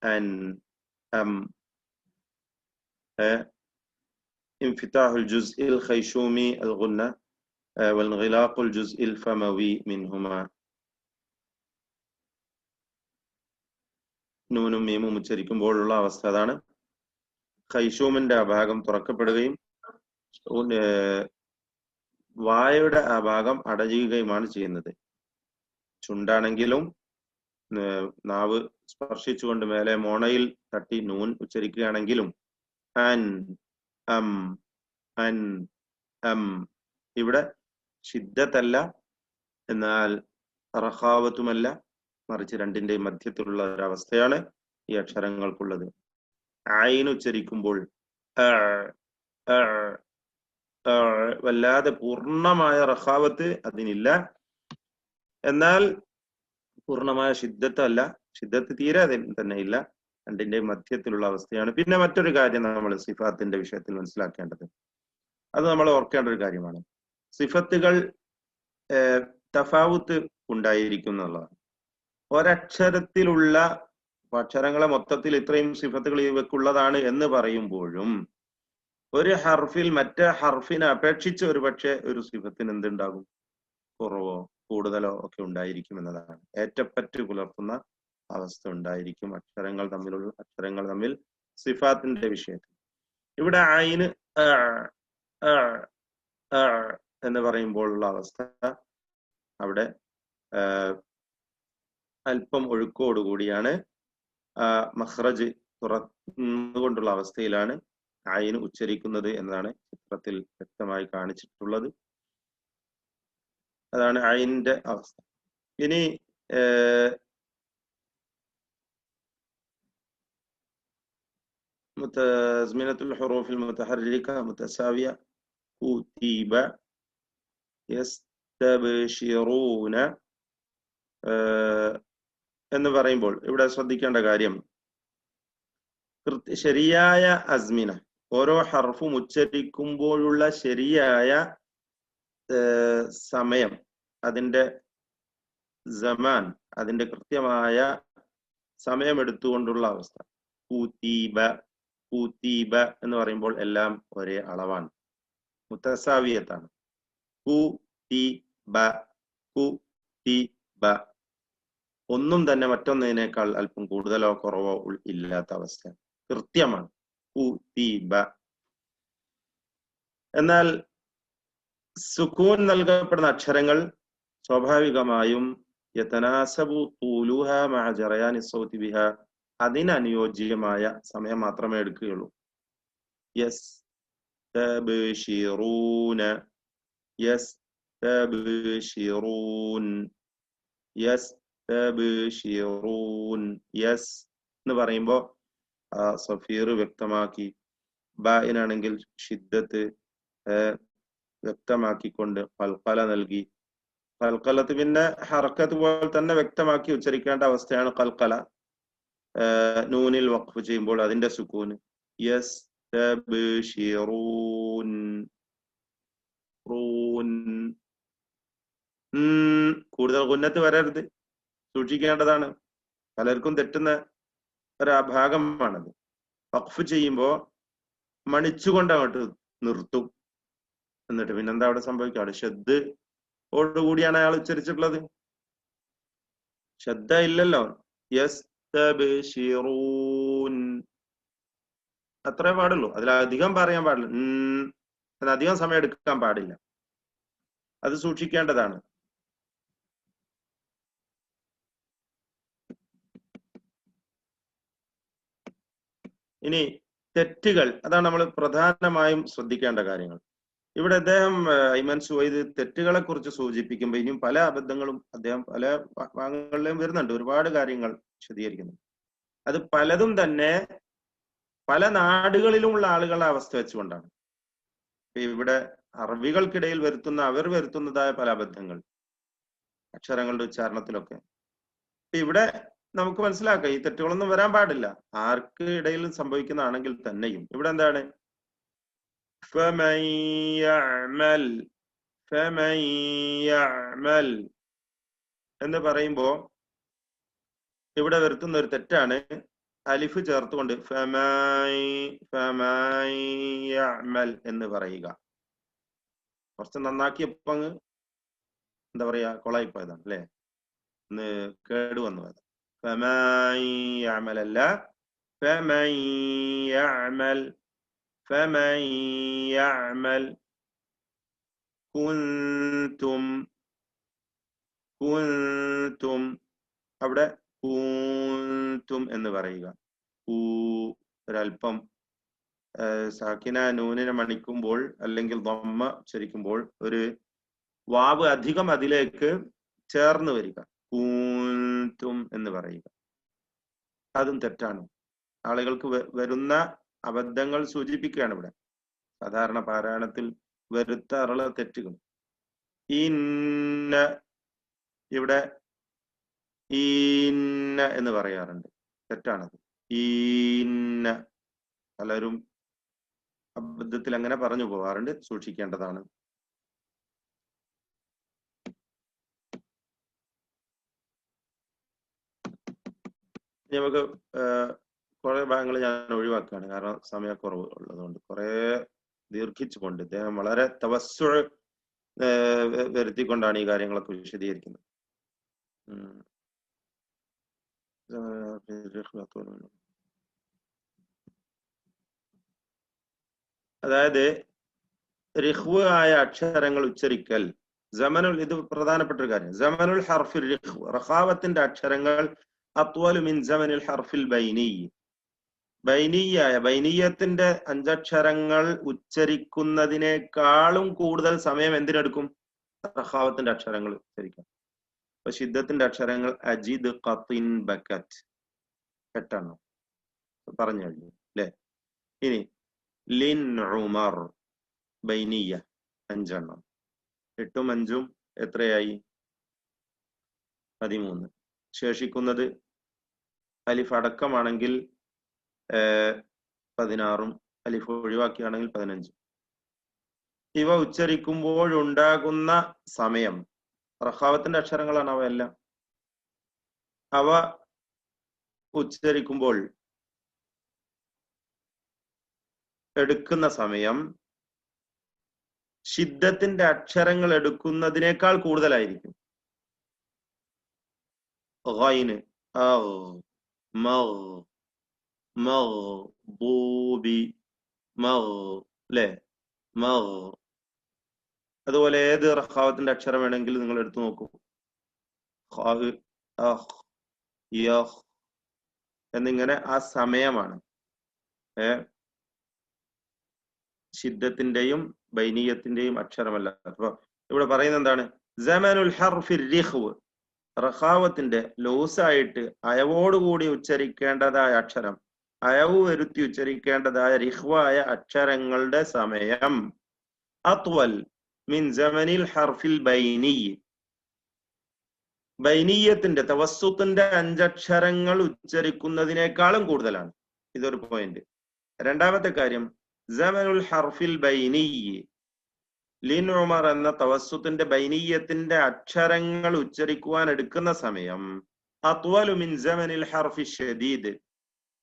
അൻ, അം, انفتاح الجزء الخيشومي الغنة وانغلاق الجزء الفموي منهما. നൂനും മീമും ഉച്ചരിക്കുമ്പോഴുള്ള അവസ്ഥ അതാണ്. ഖൈഷൂമിന്റെ ആ ഭാഗം തുറക്കപ്പെടുകയും വായയുടെ ആ ഭാഗം അടയുകയുമാണ് ചെയ്യുന്നത്. ചുണ്ടാണെങ്കിലും നാവ് സ്പർശിച്ചുകൊണ്ട് മേലെ മോണയിൽ തട്ടി നൂൻ ഉച്ചരിക്കുകയാണെങ്കിലും അൻ, അം, അൻ, അം, ഇവിടെ ഷിദ്ദത്തല്ല, എന്നാൽ റഖാവത്തുമല്ല, മറിച്ച് രണ്ടിന്റെയും മധ്യത്തിലുള്ള ഒരവസ്ഥയാണ് ഈ അക്ഷരങ്ങൾക്കുള്ളത്. ഐൻ ഉച്ചരിക്കുമ്പോൾ വല്ലാതെ പൂർണ്ണമായ റഖാവത്ത് അതിനില്ല, എന്നാൽ പൂർണ്ണമായ ഷിദ്ദത്തല്ല, ഷിദ്ദത്ത് തീരെ അതിന് തന്നെ ഇല്ല, രണ്ടിന്റെയും മധ്യത്തിലുള്ള അവസ്ഥയാണ്. പിന്നെ മറ്റൊരു കാര്യം നമ്മൾ സിഫാത്തിന്റെ വിഷയത്തിൽ മനസ്സിലാക്കേണ്ടത്, അത് നമ്മൾ ഓർക്കേണ്ട ഒരു കാര്യമാണ്. സിഫത്തുകൾ തഫാവുത്ത് ഉണ്ടായിരിക്കും എന്നുള്ളതാണ്. ഒരക്ഷരത്തിലുള്ള അക്ഷരങ്ങളെ മൊത്തത്തിൽ ഇത്രയും സിഫത്തുകൾ ഇവക്കുള്ളതാണ് എന്ന് പറയുമ്പോഴും ഒരു ഹർഫിൽ മറ്റേ ഹർഫിനെ അപേക്ഷിച്ച് ഒരു പക്ഷേ ഒരു സിഫത്തിന് എന്തുണ്ടാകും, കുറവോ കൂടുതലോ ഒക്കെ ഉണ്ടായിരിക്കും എന്നതാണ്. ഏറ്റപ്പറ്റ് പുലർത്തുന്ന അവസ്ഥ ഉണ്ടായിരിക്കും അക്ഷരങ്ങൾ തമ്മിൽ സിഫാത്തിന്റെ വിഷയത്തിൽ. ഇവിടെ ഐന് എന്ന് പറയുമ്പോഴുള്ള അവസ്ഥ അവിടെ അല്പം ഒഴുക്കോടുകൂടിയാണ്, മഖ്റജ് തുറന്നുകൊണ്ടുള്ള അവസ്ഥയിലാണ് ഐന് ഉച്ചരിക്കുന്നത് എന്നതാണ് ചിത്രത്തിൽ വ്യക്തമായി കാണിച്ചിട്ടുള്ളത്. അതാണ് ഐനിന്റെ അവസ്ഥ. ഇനി മുതസ്മിനത്തുൽ ഹുറൂഫിൽ മുതഹർരിക മുതസാവിയ കുതിബ യസ്തബ്ശിറൂന എന്ന് പറയുമ്പോൾ ഇവിടെ ശ്രദ്ധിക്കേണ്ട കാര്യം, ശരിയായ അസ്മിന, ഓരോ ഹർഫും ഉച്ചരിക്കുമ്പോഴുള്ള ശരിയായ സമയം, അതിന്റെ സമാൻ, അതിന്റെ കൃത്യമായ സമയം എടുത്തുകൊണ്ടുള്ള അവസ്ഥ. കൂതീബ എന്ന് പറയുമ്പോൾ എല്ലാം ഒരേ അളവാണ്, മുത്തസാവിയത്താണ്. കുതീബ ഒന്നും തന്നെ മറ്റൊന്നതിനേക്കാൾ അല്പം കൂടുതലോ കുറവോ ഇല്ലാത്ത അവസ്ഥ, കൃത്യമാണ്. കുതീബ. എന്നാൽ സുക്കൂൻ നൽകപ്പെടുന്ന അക്ഷരങ്ങൾ സ്വാഭാവികമായും യതനാസബു തൂലുഹ മഅ ജറയാനി സൗതി ബിഹ, അതിനനുയോജ്യമായ സമയം മാത്രമേ എടുക്കുകയുള്ളൂ. യസ്തബ്ശിറൂന, യസ്തബ്ശിറൂൻ, യസ്തബ്ശിറൂൻ. യസ് എന്ന് പറയുമ്പോൾ സഫീർ വ്യക്തമാക്കി, ബായിനാണെങ്കിൽ ഷിദ്ദത്ത് വ്യക്തമാക്കിക്കൊണ്ട് ഖൽഖല നൽകി. ഖൽഖലത്ത് പിന്നെ ഹറക്കത്ത് പോലെ തന്നെ വ്യക്തമാക്കി ഉച്ചരിക്കേണ്ട അവസ്ഥയാണ് ഖൽഖല. നൂനിൽ വഖഫ് ചെയ്യുമ്പോൾ അതിന്റെ സുക്കൂന് യസ്തബ്ശിറൂൻ. കൂടുതൽ ഗുന്നത്ത് വരരുത്, സൂക്ഷിക്കേണ്ടതാണ്. പലർക്കും തെറ്റുന്ന ഒരാഭാഗമാണത്. വഖഫ് ചെയ്യുമ്പോ മണിച്ചുകൊണ്ട് അങ്ങോട്ട് നിർത്തും, എന്നിട്ട് പിന്നെന്താ അവിടെ സംഭവിക്കുക, അവിടെ ഷദ് ഓടുകൂടിയാണ് അയാൾ ഉച്ചരിച്ചിട്ടുള്ളത്, ഷദ്ദ ഇല്ലല്ലോ. യസ്തബ്ശിറൂൻ അത്രേ പാടുള്ളൂ, അതിലധികം പറയാൻ പാടില്ല, അധികം സമയം എടുക്കാൻ പാടില്ല. അത് സൂക്ഷിക്കേണ്ടതാണ്. ഇനി തെറ്റുകൾ, അതാണ് നമ്മൾ പ്രധാനമായും ശ്രദ്ധിക്കേണ്ട കാര്യങ്ങൾ. ഇവിടെ അദ്ദേഹം ഐമൻ സുവൈദ് തെറ്റുകളെ കുറിച്ച് സൂചിപ്പിക്കുമ്പോൾ ഇനിയും പല അബദ്ധങ്ങളും അദ്ദേഹം പല ഭാഗങ്ങളിലും വരുന്നുണ്ട്, ഒരുപാട് കാര്യങ്ങൾ വിശദീകരിക്കുന്നുണ്ട്. അത് പലതും തന്നെ പല നാടുകളിലുമുള്ള ആളുകളുടെ അവസ്ഥ വെച്ചുകൊണ്ടാണ്. ഇവിടെ അറബികൾക്കിടയിൽ അവർ വരുത്തുന്നതായ പല അബദ്ധങ്ങൾ അക്ഷരങ്ങളുടെ ഉച്ചാരണത്തിലൊക്കെ. ഇവിടെ നമുക്ക് മനസ്സിലാക്കാം ഈ തെറ്റുകളൊന്നും വരാൻ പാടില്ല, ആർക്ക് ഇടയിൽ സംഭവിക്കുന്നതാണെങ്കിൽ തന്നെയും. ഇവിടെ എന്താണ് ഫമൻ യഅമൽ, ഫമൻ യഅമൽ എന്ന് പറയുമ്പോ ഇവിടെ വരുത്തുന്ന ഒരു തെറ്റാണ് അലിഫ് ചേർത്തുകൊണ്ട് ഫമൻ യഅമൽ എന്ന് പറയുക. കുറച്ച് നന്നാക്കിയപ്പോ അങ്ങ് എന്താ പറയാ കൊളായിപ്പോയതാണ് അല്ലെ, ഒന്ന് കേടുവന്നു. ഫമൻ യഅമൽ അല്ല, ഫമൻ യഅമൽ, ഫമൻ യഅമൽ കുൻതും, കുൻതും അവിടെ കൂൻതും എന്ന് പറയുക. ഒരൽപ്പം സാക്കിന നൂനിനെ മണിക്കുമ്പോൾ അല്ലെങ്കിൽ ദമ്മ ഉച്ചരിക്കുമ്പോൾ ഒരു വാവ് അധികം അതിലേക്ക് ചേർന്ന് വരിക, കൂൻതും എന്ന് പറയുക. അതും തെറ്റാണ്. ആളുകൾക്ക് വരുന്ന അബദ്ധങ്ങൾ സൂചിപ്പിക്കുകയാണ് ഇവിടെ സാധാരണ പാരായണത്തിൽ വരുത്താറുള്ള തെറ്റുകൾ. ഇന്ന, ഇവിടെ ഈന്ന എന്ന് പറയാറുണ്ട്, തെറ്റാണത്. ഈന്ന പലരും അബദ്ധത്തിൽ അങ്ങനെ പറഞ്ഞു പോവാറുണ്ട്, സൂക്ഷിക്കേണ്ടതാണ്. നമുക്ക് കുറെ ഭാഗങ്ങൾ ഞാൻ ഒഴിവാക്കുകയാണ്, കാരണം സമയക്കുറവ് ഉള്ളതുകൊണ്ട്. കുറെ ദീർഘിച്ചുകൊണ്ട് ഇദ്ദേഹം വളരെ തവസ്സുൾ വരുത്തിക്കൊണ്ടാണ് ഈ കാര്യങ്ങളൊക്കെ വിശദീകരിക്കുന്നത്. അതായത് റിഖ്വ് ആയ അക്ഷരങ്ങൾ ഉച്ചരിക്കൽ, ജമനുൽ, ഇത് പ്രധാനപ്പെട്ട ഒരു കാര്യം, ജമനുൽ ഹർഫിൽ റിഖ്വ്, റഖാവത്തിന്റെ അക്ഷരങ്ങൾ അത്വലു മിൻ ജമനിൽ ഹർഫിൽ ബൈനി, ബൈനിയായ ബൈനീയത്തിന്റെ അഞ്ചക്ഷരങ്ങൾ ഉച്ചരിക്കുന്നതിനേക്കാളും കൂടുതൽ സമയം എന്തിനെടുക്കും? റഖാവത്തിന്റെ അക്ഷരങ്ങൾ ഉച്ചരിക്കാം. അപ്പൊ ശിദ്ദത്തിന്റെ അക്ഷരങ്ങൾ അജിദ്, ഖത്തിൻ, ബക്കറ്റ് 8 എണ്ണം പറഞ്ഞു കഴിഞ്ഞു അല്ലെ. ഇനി ലിൻ ഉമർ ബൈനിയ 5 എണ്ണം, 8ഉം 5ഉം എത്രയായി? 13. ശേഷിക്കുന്നത് അലിഫ് അടക്കമാണെങ്കിൽ 16ഉം അലിഫ് ഒഴിവാക്കിയാണെങ്കിൽ 15. ഇവ ഉച്ചരിക്കുമ്പോഴുണ്ടാകുന്ന സമയം, റഖാവത്തിന്റെ അക്ഷരങ്ങളാണ് അവയെല്ലാം, അവ ഉച്ചരിക്കുമ്പോൾ എടുക്കുന്ന സമയം ശിദ്ദത്തിന്റെ അക്ഷരങ്ങൾ എടുക്കുന്നതിനേക്കാൾ കൂടുതലായിരിക്കും. ഗൈന്, മഗ്ബൂബി, അല്ലേ, അതുപോലെ ഏത് റഖാവത്തിന്റെ അക്ഷരം വേണമെങ്കിലും നിങ്ങൾ എടുത്തു നോക്കൂ. എന്നിങ്ങനെ ആ സമയമാണ് ശിദ്ദത്തിന്റെയും ബൈനീയത്തിന്റെയും അക്ഷരമല്ല. അപ്പൊ ഇവിടെ പറയുന്നത് എന്താണ്? സമനുൽ ഹർഫി റിഖ്വ്, റഖാവത്തിന്റെ ലൂസായിട്ട് അയവോടുകൂടി ഉച്ചരിക്കേണ്ടതായ അക്ഷരം, അയവ് വരുത്തി ഉച്ചരിക്കേണ്ടതായ റിഖ്വായ അക്ഷരങ്ങളുടെ സമയം അത്വൽ മിൻ സമനിൽ ഹർഫിൽ ബൈനി, ബൈനീയത്തിന്റെ തവസ്സുത്തിന്റെ 5 അക്ഷരങ്ങൾ ഉച്ചരിക്കുന്നതിനേക്കാളും കൂടുതലാണ്. ഇതൊരു പോയിന്റ്. രണ്ടാമത്തെ കാര്യം, സമനുൽ ഹർഫിൽ ബൈനി, ലിൻ ഉമർ എന്ന തവസ്സുത്തിന്റെ ബൈനീയത്തിന്റെ അക്ഷരങ്ങൾ ഉച്ചരിക്കുവാൻ എടുക്കുന്ന സമയം അത്വലു മിൻ സമനിൽ ഹർഫി ഷദീദ്,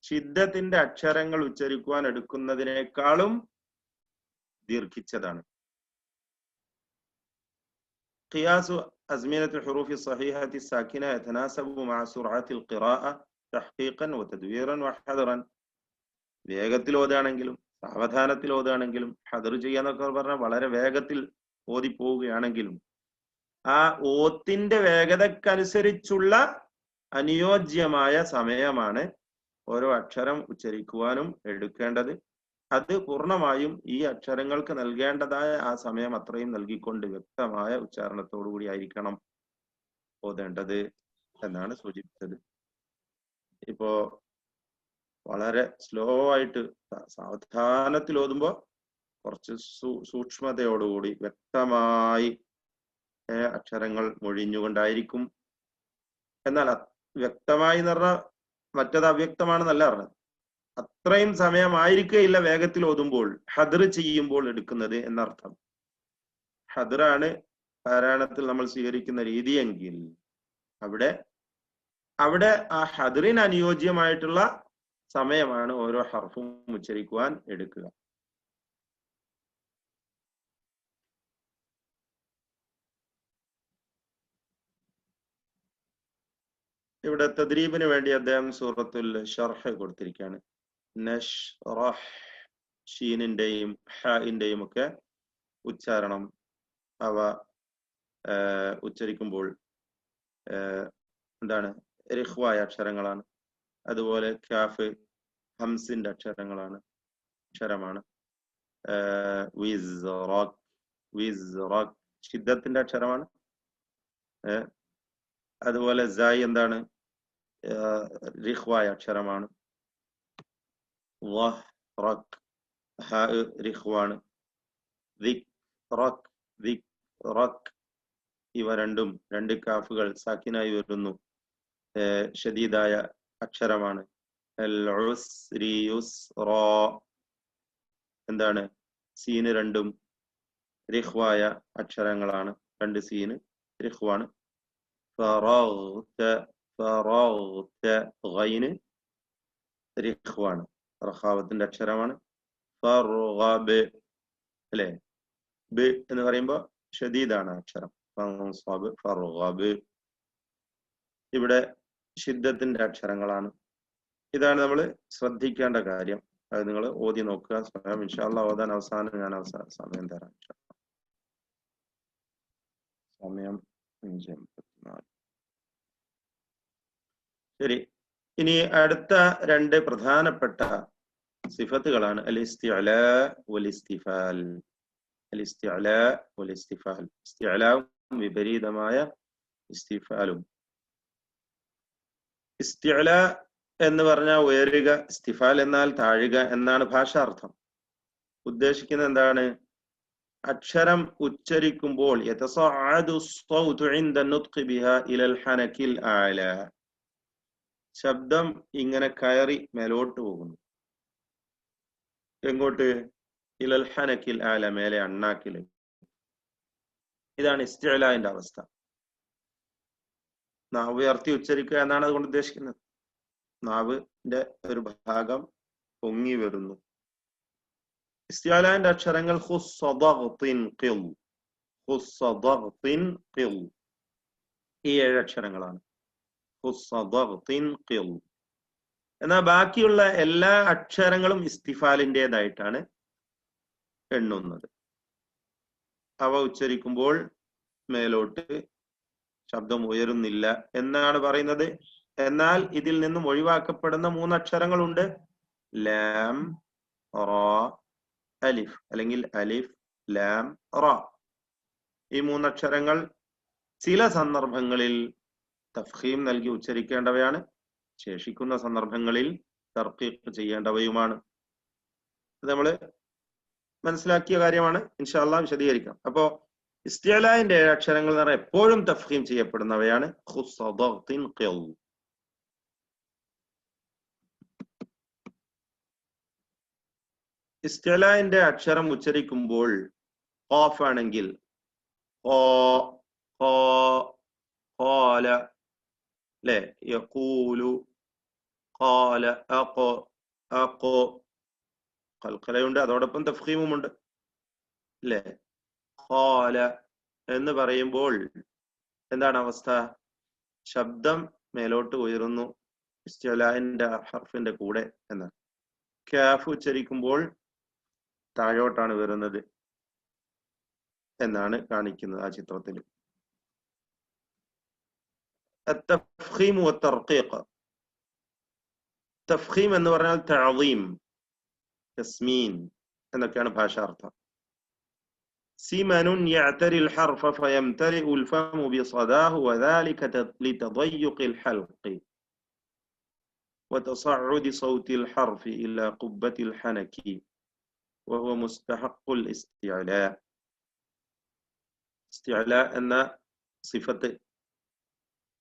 ശിദ്ദത്തിന്റെ അക്ഷരങ്ങൾ ഉച്ചരിക്കുവാൻ എടുക്കുന്നതിനേക്കാളും ദീർഘിച്ചതാണ്. ഖിയാസു അസ്മിനത്തുൽ ഹുറൂഫി സ്വഹീഹത്തി സാകിന യതനാസബു മഅ സുർഅത്തിൽ ഖിറാഅ തഹ്ഖീഖൻ വതദ്വീറൻ വഹദറൻ. വേഗത്തിൽ ഓതുകയാണെങ്കിലും സാവധാനത്തിൽ ഓതുകയാണെങ്കിലും, ഹദർ ചെയ്യാന്നൊക്കെ പറഞ്ഞാൽ വളരെ വേഗത്തിൽ ഓതി പോവുകയാണെങ്കിലും, ആ ഓത്തിന്റെ വേഗതക്കനുസരിച്ചുള്ള അനുയോജ്യമായ സമയമാണ് ഓരോ അക്ഷരം ഉച്ചരിക്കുവാനും എടുക്കേണ്ടത്. അത് പൂർണ്ണമായും ഈ അക്ഷരങ്ങൾക്ക് നൽകേണ്ടതായ ആ സമയം അത്രയും നൽകിക്കൊണ്ട് വ്യക്തമായ ഉച്ചാരണത്തോടു കൂടി ആയിരിക്കണം ഓതേണ്ടത് എന്നാണ് സൂചിപ്പിച്ചത്. ഇപ്പോ വളരെ സ്ലോ ആയിട്ട് സാവധാനത്തിൽ ഓതുമ്പോ കുറച്ച് സൂക്ഷ്മതയോടുകൂടി വ്യക്തമായി അക്ഷരങ്ങൾ മൊഴിഞ്ഞുകൊണ്ടായിരിക്കും. എന്നാൽ വ്യക്തമായി എന്ന് പറഞ്ഞാൽ മറ്റത് അവ്യക്തമാണെന്നല്ല പറഞ്ഞത്. അത്രയും സമയമായിരിക്കുകയില്ല വേഗത്തിൽ ഓതുമ്പോൾ, ഹദർ ചെയ്യുമ്പോൾ എടുക്കുന്നത് എന്നർത്ഥം. ഹദറാണ് പാരായണത്തിൽ നമ്മൾ സ്വീകരിക്കുന്ന രീതിയെങ്കിൽ അവിടെ ആ ഹദറിന് അനുയോജ്യമായിട്ടുള്ള സമയമാണ് ഓരോ ഹർഫും ഉച്ചരിക്കുവാൻ എടുക്കുക. ഇവിടെ തദ്രീബിന് വേണ്ടി അദ്ദേഹം സൂറത്തുൽ ഷർഹ് കൊടുത്തിരിക്കുകയാണ്. നഷ്റഹ്, ഷീനിന്റെയും ഹാഇന്റെയും ഒക്കെ ഉച്ചാരണം അവ ഉച്ചരിക്കുമ്പോൾ എന്താണ് റിഖ്വായ അക്ഷരങ്ങളാണ്. അതുപോലെ കാഫ് ഹംസിന്റെ അക്ഷരമാണ്. വിസ്റക് ഷിദ്ദത്തിന്റെ അക്ഷരമാണ്. അതുപോലെ സായി എന്താണ് റിഖ്വായ അക്ഷരമാണ്. വഹ്റക് ഹാ റിഖ്വാണ്. ദിക്റക് ഇവ രണ്ട് കാഫുകൾ സാക്കിനായി വരുന്നു. ഷദീദായ അക്ഷരമാണ്. എന്താണ് സീന് രണ്ടും റിഖ്വായ അക്ഷരങ്ങളാണ്. രണ്ട് സീന് റിഖ്വാണ്. ഗൈന് റിഖ്വാണ്, റഖാവത്തിന്റെ അക്ഷരമാണ്. ഫർഗബ് അല്ലെ, ബ് എന്ന് പറയുമ്പോ ഷദീദാണ് അക്ഷരം. ഫർഗബ് ഇവിടെ ഷിദ്ദത്തിന്റെ അക്ഷരങ്ങളാണ്. ഇതാണ് നമ്മൾ ശ്രദ്ധിക്കേണ്ട കാര്യം. അത് നിങ്ങൾ ഓതി നോക്കുക സ്വയം. ഇൻഷാ അല്ലാഹ് ഓതാൻ അവസാനം ഞാൻ സമയം തരാം. സമയം 5:54. ശരി, ഇനി അടുത്ത രണ്ട് പ്രധാനപ്പെട്ട സിഫത്തുകളാണ് അൽ ഇസ്തിഅലാ വൽ ഇസ്തിഫാൽ. അൽ ഇസ്തിഅലാ വൽ ഇസ്തിഫാൽ, ഇസ്തിഅലാവും വിപരീതമായ ഇസ്തിഫാലും. ഇസ്തിഅലാ എന്ന് പറഞ്ഞാൽ ഉയരുക, ഇസ്തിഫാൽ എന്നാൽ താഴുക എന്നാണ് ഭാഷാർത്ഥം. ഉദ്ദേശിക്കുന്നത് എന്താണ്? അക്ഷരം ഉച്ചരിക്കുമ്പോൾ യതസഅദു الصوت عند النطق بها الى الحنك الاعلى, ശബ്ദം ഇങ്ങനെ കയറി മേലോട്ട് പോകുന്നു. എങ്ങോട്ട്? ഇലൽ ഹനക്കിൽ ആല, മേലെ അണ്ണാക്കില്. ഇതാണ് ഇസ്തിഅലാന്റെ അവസ്ഥ. നാവ് ഉയർത്തി ഉച്ചരിക്കുക എന്നാണ് അതുകൊണ്ട് ഉദ്ദേശിക്കുന്നത്. നാവിന്റെ ഒരു ഭാഗം പൊങ്ങി വരുന്നു. ഇസ്തിഅലാന്റെ അക്ഷരങ്ങൾ ഈ 7 അക്ഷരങ്ങളാണ്. എന്നാൽ ബാക്കിയുള്ള എല്ലാ അക്ഷരങ്ങളും ഇസ്തിഫാലിൻ്റെതായിട്ടാണ് എണ്ണുന്നത്. അവ ഉച്ചരിക്കുമ്പോൾ മേലോട്ട് ശബ്ദം ഉയരുന്നില്ല എന്നാണ് പറയുന്നത്. എന്നാൽ ഇതിൽ നിന്നും ഒഴിവാക്കപ്പെടുന്ന 3 അക്ഷരങ്ങളുണ്ട്. ലാം, റാ, അലിഫ്, അല്ലെങ്കിൽ അലിഫ്, ലാം, റാ. ഈ 3 അക്ഷരങ്ങൾ ചില സന്ദർഭങ്ങളിൽ തഫ്ഖീം നൽകി ഉച്ചരിക്കേണ്ടവയാണ്, ശേഷിക്കുന്ന സന്ദർഭങ്ങളിൽ തർക്കീഖ് ചെയ്യേണ്ടവയുമാണ്. ഇത് നമ്മൾ മനസ്സിലാക്കിയ കാര്യമാണ്. ഇൻഷാ അല്ലാഹ് വിശദീകരിക്കാം. അപ്പോ ഇസ്തിഅലാന്റെ 7 അക്ഷരങ്ങൾ എന്ന് പറഞ്ഞാൽ എപ്പോഴും തഫ്ഖീം ചെയ്യപ്പെടുന്നവയാണ്. ഇസ്തിഅലാന്റെ അക്ഷരം ഉച്ചരിക്കുമ്പോൾ ഖാഫ് ആണെങ്കിൽ ഖാല, ലെ, യഖൂലു, ഖാല, അഖോ, ഖൽഖലയുണ്ട്, അതോടൊപ്പം തഫ്ഖീമുമുണ്ട് അല്ലേ. ഖാല എന്ന് പറയുമ്പോൾ എന്താണ് അവസ്ഥ? ശബ്ദം മേലോട്ട് ഉയരുന്നു ഇസ്തിഅലാന്റെ ഹർഫിന്റെ കൂടെ എന്നാണ്. കാഫ് ഉച്ചരിക്കുമ്പോൾ താഴോട്ടാണ് വരുന്നത് എന്നാണ് കാണിക്കുന്നത് ആ ചിത്രത്തിൽ. التفخيم والترقيق. തഫ്ഖീം എന്ന് പറഞ്ഞാൽ തഅളീം, തസ്മീൻ എന്നൊക്കെയാണ് ഭാഷാർത്ഥം. سمن يعتري الحرف فيمتلئ الفم بصداه وذلك لتضيق الحلق وتصعد صوت الحرف إلى قبة الحنك وهو مستحق الاستعلاء. استعلاء എന്ന സിഫത്ത്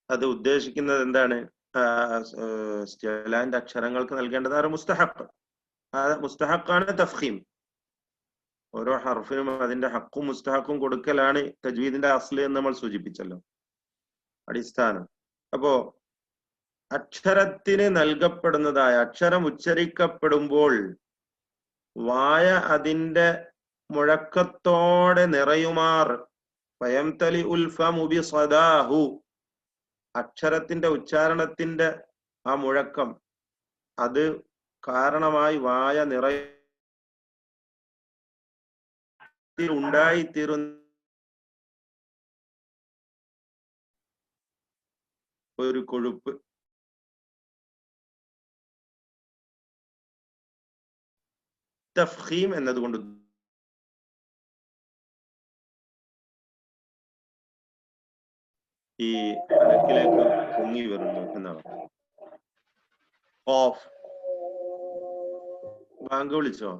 അത് ഉദ്ദേശിക്കുന്നത് എന്താണ്? ഇസ്തിഅലാന്റെ അക്ഷരങ്ങൾക്ക് നൽകേണ്ടത് മുസ്തഹഖ്. മുസ്തഹഖാണ് തഫ്ഖീം. ഓരോ ഹർഫിനും അതിന്റെ ഹക്കും മുസ്തഹക്കും കൊടുക്കലാണ് തജ്വീദിന്റെ അസ്ല് എന്ന് നമ്മൾ സൂചിപ്പിച്ചല്ലോ, അടിസ്ഥാനം. അപ്പോ അക്ഷരത്തിന് നൽകപ്പെടുന്നതായ അക്ഷരം ഉച്ചരിക്കപ്പെടുമ്പോൾ വായ അതിന്റെ മുഴക്കത്തോടെ നിറയുമാർ ഫയംതലി ഉൽ ഫമു ബിസദാഹു, അക്ഷരത്തിന്റെ ഉച്ചാരണത്തിന്റെ ആ മുഴക്കം അത് കാരണമായി വായ ഉണ്ടായിത്തീരുന്ന ഒരു കൊഴുപ്പ് തഫ്ഖീം എന്നതുകൊണ്ട് ഈ അനക്കിലേക്ക് പൊങ്ങി വരുന്നു എന്നാണ്. ഓഫ് ബാങ്ക് വിളിച്ചോ?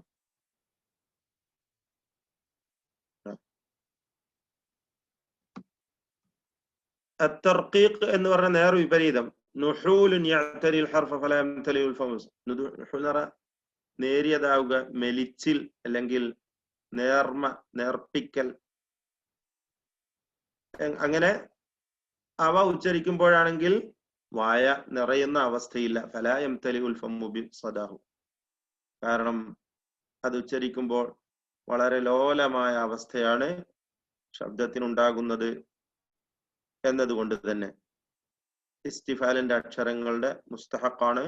അത്തർഖീഖ് എന്ന് പറഞ്ഞ നേർ വിപരീതം. നുഹൂലുൻ യഅ്തരിൽ ഹർഫ ഫലാ യംതലിഉൽ ഫംസ്. നേരിയതാവുക, മെലിച്ചിൽ അല്ലെങ്കിൽ നേർപ്പിക്കൽ. അങ്ങനെ അവ ഉച്ചരിക്കുമ്പോഴാണെങ്കിൽ വായ നിറയുന്ന അവസ്ഥയില്ല. ഫലാ യംതലിഉൽ ഫമു ബിസദാഹു, കാരണം അത് ഉച്ചരിക്കുമ്പോൾ വളരെ ലോലമായ അവസ്ഥയാണ് ശബ്ദത്തിനുണ്ടാകുന്നത് എന്നതുകൊണ്ട് തന്നെ ഇസ്തിഫാലിന്റെ അക്ഷരങ്ങളുടെ മുസ്തഹഖാണ്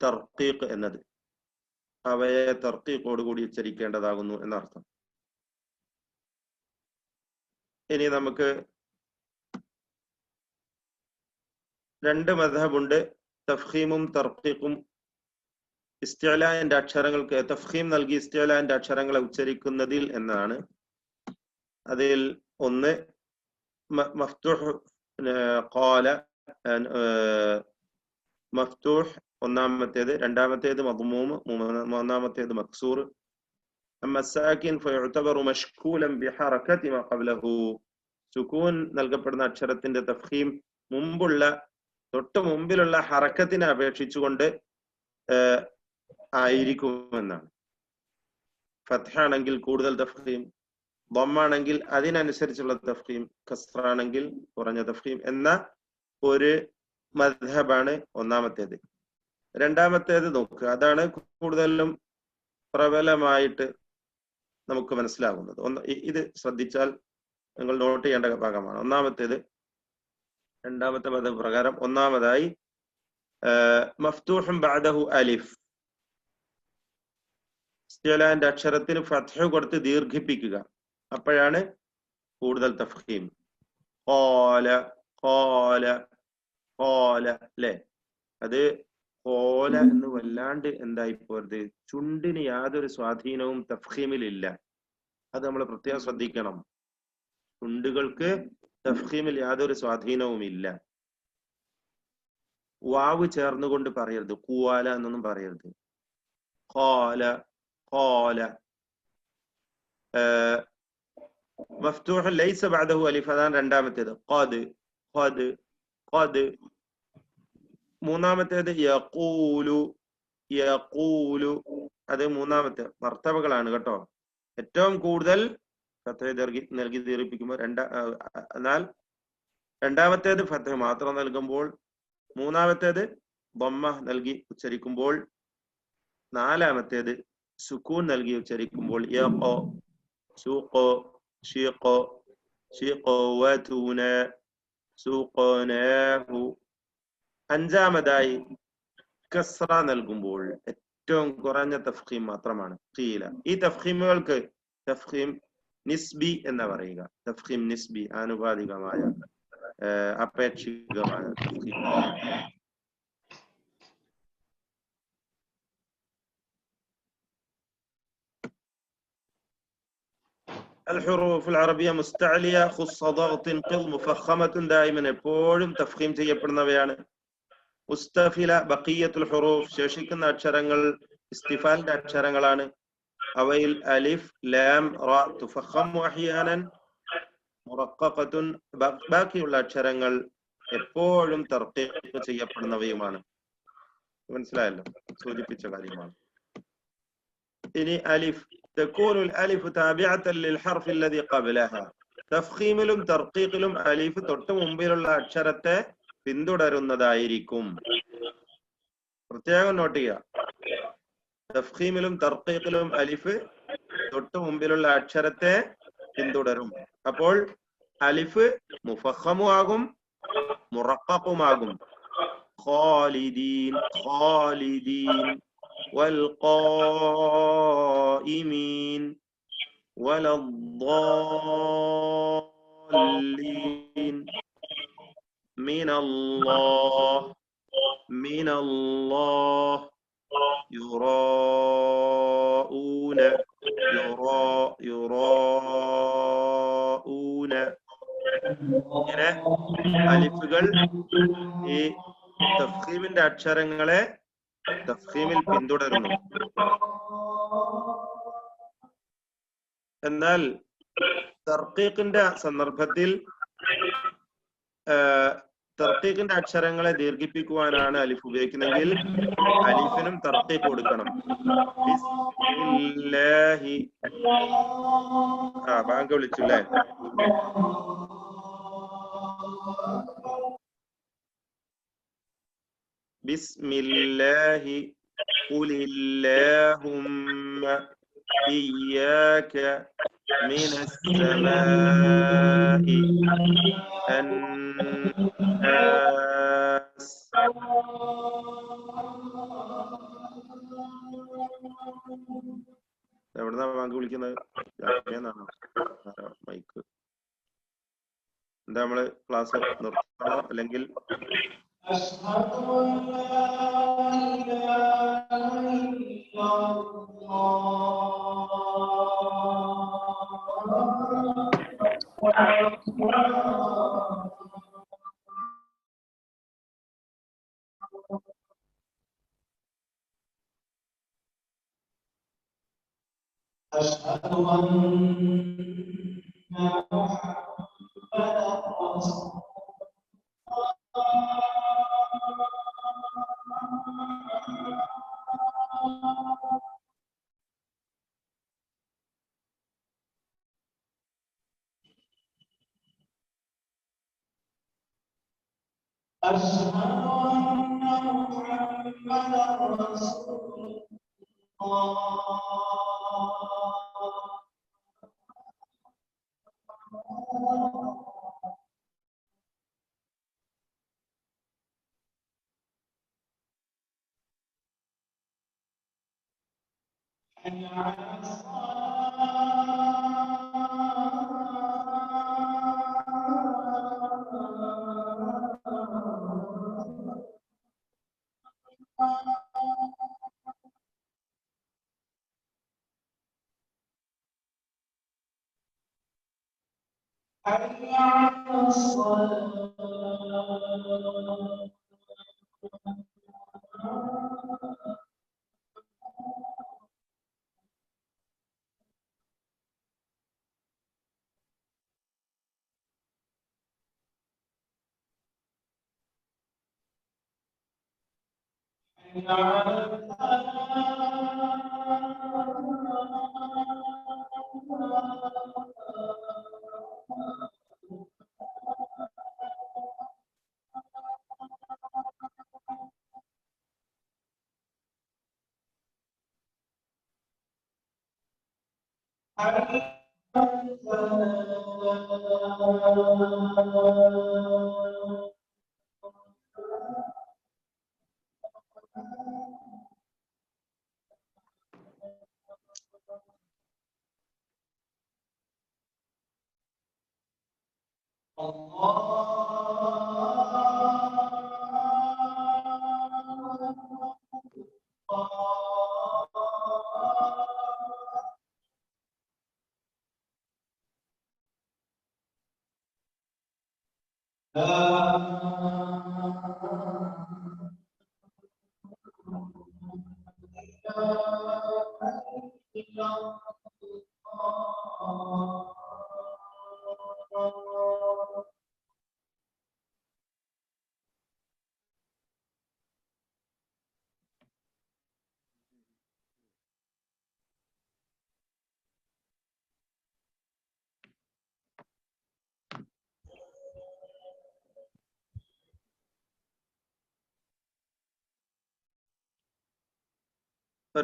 തർഖീഖ് എന്നത്. അവയെ തർഖീഖോടുകൂടി ഉച്ചരിക്കേണ്ടതാകുന്നു എന്നർത്ഥം. ഇനി നമുക്ക് രണ്ട് മദ്ഹബുണ്ട്, തഫ്ഖീമും തർഖീഖും. ഇസ്തിഅലാന്റെ അക്ഷരങ്ങൾക്ക് തഫ്ഖീം നൽകി ഇസ്തിഅലാന്റെ അക്ഷരങ്ങളെ ഉച്ചരിക്കുന്നതിൽ എന്നാണ്. അതിൽ ഒന്ന് മഫ്തൂഹ് ഖാല മഫ്തൂഹ് ഒന്നാമത്തേത്, രണ്ടാമത്തേത് മദ്മൂം, മൂന്നാമത്തേത് മക്സൂർ. അമ്മ സാകിൻ ഫയുഅ്തബറു മഷ്കൂലൻ ബിഹറകതി മാ ഖബ്ലഹു, സുകൂൻ നൽകപ്പെടുന്ന അക്ഷരത്തിന്റെ തഫ്ഖീം തൊട്ട് മുമ്പിലുള്ള ഹറക്കത്തിനെ അപേക്ഷിച്ചുകൊണ്ട് ആയിരിക്കുമെന്നാണ്. ഫത്ഹാണെങ്കിൽ കൂടുതൽ തഫ്ഖീം, ദമ്മാണെങ്കിൽ അതിനനുസരിച്ചുള്ള തഫ്ഖീം, കസ്റാണെങ്കിൽ കുറഞ്ഞ തഫ്ഖീം എന്ന ഒരു മദ്ഹബാണ് ഒന്നാമത്തേത്. രണ്ടാമത്തേത് നോക്കുക, അതാണ് കൂടുതലും പ്രബലമായിട്ട് നമുക്ക് മനസ്സിലാകുന്നത്. ഇത് ശ്രദ്ധിച്ചാൽ നിങ്ങൾ നോട്ട് ചെയ്യേണ്ട ഭാഗമാണ്. രണ്ടാമത്തെ മദ്ഹബ് പ്രകാരം ഒന്നാമതായി മഫ്തൂഹുൻ ബഅദഹു അലിഫ്, ഇസ്തിഅലാന്റെ അക്ഷരത്തിന് ഫത്ഹ് കൊടുത്ത് ദീർഘിപ്പിക്കുക, അപ്പോഴാണ് കൂടുതൽ തഫ്ഖീം. ഖാല ഖാല ഖാല അല്ലേ, അത് ഖാല എന്ന് വല്ലാണ്ട് എന്തായി പോരുത്, ചുണ്ടിന് യാതൊരു സ്വാധീനവും തഫ്ഖീമിലില്ല. അത് നമ്മൾ പ്രത്യേകം ശ്രദ്ധിക്കണം. ചുണ്ടുകൾക്ക് തഫ്ഖീമിൽ യാതൊരു സ്വാധീനവും ഇല്ല. വാവ് ചേർന്നുകൊണ്ട് പറയരുത്, ഖുവാല എന്നൊന്നും പറയരുത്. ഖാല ഖാല. മഫ്തൂഹ് ലൈസ ബഅദഹു അലിഫ്, അതാണ് രണ്ടാമത്തേത്. ഖദ് ഖദ് ഖദ്. മൂന്നാമത്തേത് യഖൂലു യഖൂലു, അത് മൂന്നാമത്തെ മർത്തബകളാണ് കേട്ടോ. ഏറ്റവും കൂടുതൽ ഫത്ഹ നൽകി ദീർഘിപ്പിക്കുമ്പോൾ എന്നാൽ രണ്ടാമത്തേത് ഫത്ഹ മാത്രം നൽകുമ്പോൾ, മൂന്നാമത്തേത് ദമ്മ നൽകി ഉച്ചരിക്കുമ്പോൾ, നാലാമത്തേത് സുക്കൂൻ നൽകി ഉച്ചരിക്കുമ്പോൾ യഖോ സൂഖോ ഷീഖോ ഷീഖോവതുന സൂഖനാഹു. അഞ്ചാമതായി കസ്റ നൽകുമ്പോൾ ഏറ്റവും കുറഞ്ഞ തഫ്ഖീം മാത്രമാണ് ഖീല. ഈ തഫ്ഖീമുകൾക്ക് തഫ്ഖീം നിസ്ബി എന്ന് പറയുക. തഫ്ഖീം നിസ്ബി, ആനുപാതികമായ അപേക്ഷികമായ തഫ്ഖീം. الحروف العربية مستعلية خص ضغط قض مفخمة دائما എപ്പോഴും തഫ്ഖീം ചെയ്യപ്പെടുന്നവയാണ്. മുസ്തഫില ബഖിയത്തുൽ ഹുറൂഫ്, ശേഷിക്കുന്ന അക്ഷരങ്ങൾ ഇസ്തിഫാലിന്റെ അക്ഷരങ്ങളാണ്. അവയിൽ അലിഫ് ലാം റാ തുഫഖമു അഹ്യാനൻ മുറഖഖത്തുൻ, ബാക്കിയുള്ള അക്ഷരങ്ങൾ എപ്പോഴും തർക്കീഖ് ചെയ്യപ്പെടുന്നവയുമാണ്. മനസ്സിലായല്ലോ, സൂചിപ്പിച്ച കാര്യമാണ്. ഇനി അലിഫ് തകൂനുൽ അലിഫ് താബിഅത്തൻ ലിൽ ഹർഫി അല്ലദി ഖബ്ലഹാ. തഫ്ഖീമിലും തർക്കീഖിലും അലിഫ് തൊട്ട് മുമ്പിലുള്ള അക്ഷരത്തെ പിന്തുടരുന്നതായിരിക്കും. പ്രത്യേകം നോട്ട് ചെയ്യുക. തഫ്ഖീമിലും തർക്കീഖിലും അലിഫ് തൊട്ട് മുമ്പിലുള്ള അക്ഷരത്തെ പിന്തുടരും. അപ്പോൾ അലിഫ് മുഫഖമുമാകും മുറഖഖുമാകും. ഖാലിദീൻ ഖാലിദീൻ والقائمين ولا الضالين من الله يراءون يراءون. ഇങ്ങനെ അലിഫുകൾ ഈ തഫ്ഖീമിന്റെ അക്ഷരങ്ങളെ തഫ്ഖീമിൽ പിന്തുടരുന്നു. എന്നാൽ തർക്കീഖിന്റെ സന്ദർഭത്തിൽ തർക്കീഖിന്റെ അക്ഷരങ്ങളെ ദീർഘിപ്പിക്കുവാനാണ് അലിഫ് ഉപയോഗിക്കുന്നെങ്കിൽ അലിഫിനും തർക്കീഖ് കൊടുക്കണം. ബിസ്മില്ലാഹി. ബാങ്ക് വിളിച്ചു അല്ലേ? ബിസ്മില്ലാഹി ഖുലില്ലാഹുമ്മ ഇയ്യാക മിനസ് സമാഇ അന്നാസ്. എവിടുന്നാ ബാങ്ക് വിളിക്കുന്നത്? മൈക്ക്. എന്താ നമ്മള് ക്ലാസ് നിർത്തണോ അല്ലെങ്കിൽ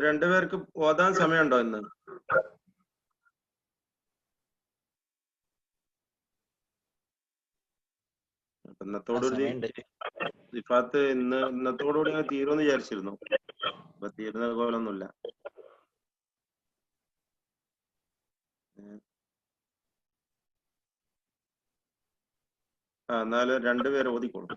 രണ്ടുപേർക്ക് ഓതാൻ സമയമുണ്ടോ ഇന്ന്? ഇന്നത്തോടുകൂടി സിഫാത്ത് ഇന്നത്തോടുകൂടി അങ്ങ് തീരുമെന്ന് വിചാരിച്ചിരുന്നു. അപ്പൊ തീരുന്ന പോലൊന്നുമില്ല. എന്നാലും രണ്ടുപേര് ഓതിക്കോളും.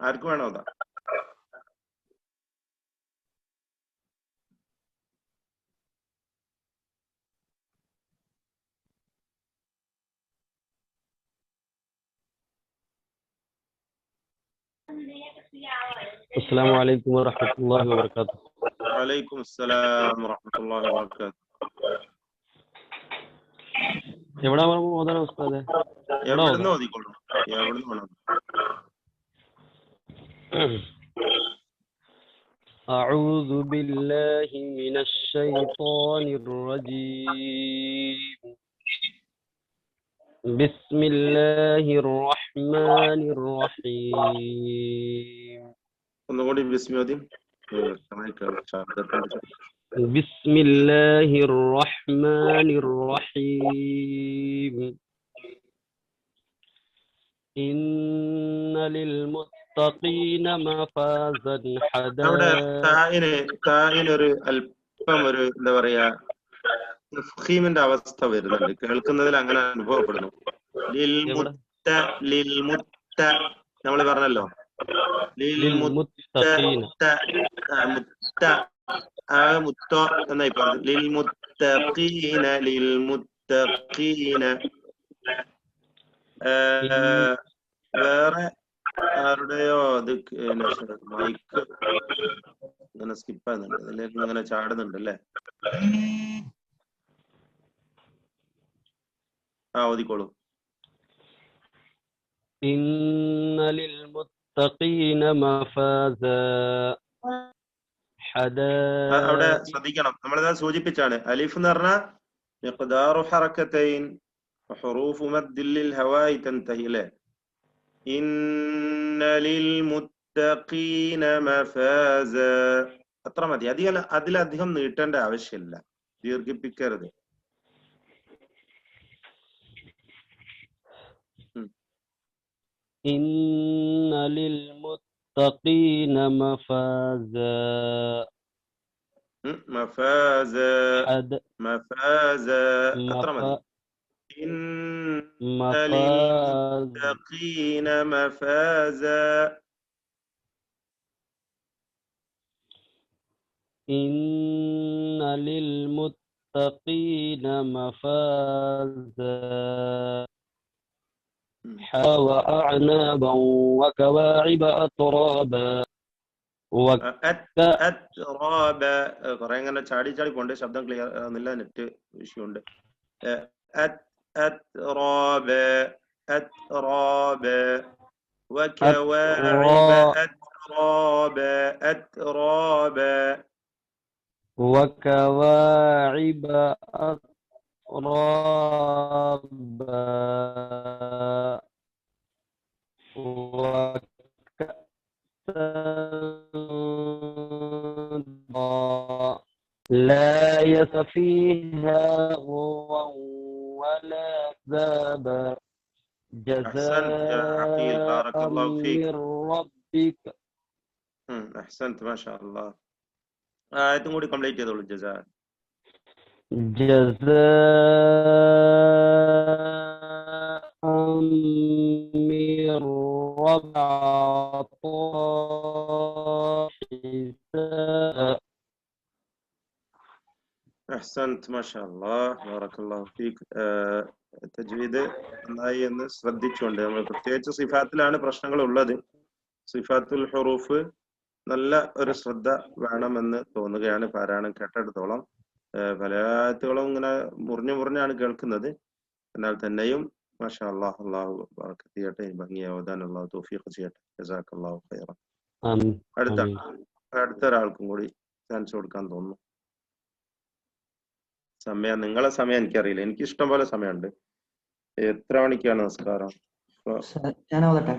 ആർക്ക് വേണോ അതാ? السلام عليكم ورحمة الله وبركاته. وعليكم السلام ورحمة الله وبركاته. എവിടാ ഓതാനാ ഉസ്താദേ? എവിടുന്ന് ഓതിക്കോളും? എവിടുന്ന് വേണം? أعوذ بالله من الشيطان الرجيم. بسم الله الرحمن الرحيم. ഒന്നുകൂടി ബിസ്മിയോദി. بسم الله الرحمن الرحيم. إن للمتقين مفازا അവിടെ حدائق. തായിനൊരു അല്പം ഒരു എന്താ പറയാ തഫ്ഖീമിന്റെ അവസ്ഥ വരുന്നുണ്ട്. കേൾക്കുന്നതിൽ അങ്ങനെ അനുഭവപ്പെടുന്നു. നമ്മൾ പറഞ്ഞല്ലോ للمتقين. മുത്തോ എന്നായി പറഞ്ഞു. ലിൽമുത്തഖീന വേറെ ആരുടെയോ അത് മൈക്ക് ഇങ്ങനെ സ്കിപ്പ് ആകുന്നുണ്ട്. അതിലേക്ക് ഇങ്ങനെ ചാടുന്നുണ്ട് അല്ലേ? ഓതിക്കോളൂ. إن للمتقين مفازا അവിടെ حدائق. ശ്രദ്ധിക്കണം. നമ്മളിതാ സൂചിപ്പിച്ചാണ് അലിഫ് എന്ന് പറഞ്ഞാൽ മിഖ്ദാറു ഹറക്കതൈൻ وحروف مد للهواء تنتهي له. إن للمتقين مفازا. അത്ര മതി. അതിലധികം നീട്ടേണ്ട ആവശ്യമില്ല. ദീർഘിപ്പിക്കരുത്. إن للمتقين مفازا. مفازا مفازا അത്ര മതി. إن للمتقين مفازا. إن للمتقين مفازا وأعنابا وكواعب أترابا. കുറെ ഇങ്ങനെ ചാടി ചാടി പോണ്ട്. ശബ്ദം ക്ലിയർ ആകുന്നില്ല. നെറ്റ് വിഷയമുണ്ട്. أترابا أترابا وكواعب أترابا أترابا وكواعب أترابا وكأسا لا يأس فيها غوا ولا عذابا. أحسنت يا عقيل، بارك جزاء الله فيك. من ربك. أحسنت ما شاء الله. آية കൂടി കംപ്ലീറ്റ് ചെയ്തോളൂ. ജസാ جزاء من ربك حسابا. أحسنت ما شاء الله بارك الله فيك. തജ്വീദ് നന്നായി എന്ന് ശ്രദ്ധിച്ചുകൊണ്ട് നമ്മൾ പ്രത്യേകിച്ച് സിഫാത്തിലാണ് പ്രശ്നങ്ങൾ ഉള്ളത്. സിഫാത്തുൽ ഹുറൂഫ് നല്ല ഒരു ശ്രദ്ധ വേണമെന്ന് തോന്നുകയാണ് പാരായണം കേട്ടെടുത്തോളം. പല ആയത്തുകളും ഇങ്ങനെ മുറിഞ്ഞാണ് കേൾക്കുന്നത്. എന്നാൽ തന്നെയും മാഷാ അല്ലാഹ്. അല്ലാഹു ബറക്കത്ത് ചെയ്യട്ടെ, ഭംഗിയായി ഓതാൻ അല്ലാഹു തൗഫീഖ് ചെയ്യട്ടെ. ജസാക്കല്ലാഹു ഖൈറ. ആമീൻ ആമീൻ. അടുത്ത ഒരാൾക്കും കൂടി ചാൻസ് കൊടുക്കാൻ തോന്നുന്നു. സമയം, നിങ്ങളെ സമയം എനിക്കറിയില്ല, എനിക്ക് ഇഷ്ടം പോലെ സമയമുണ്ട്. എത്ര മണിക്കാണ് നമസ്കാരം? ഞാൻ ഓതട്ടെ.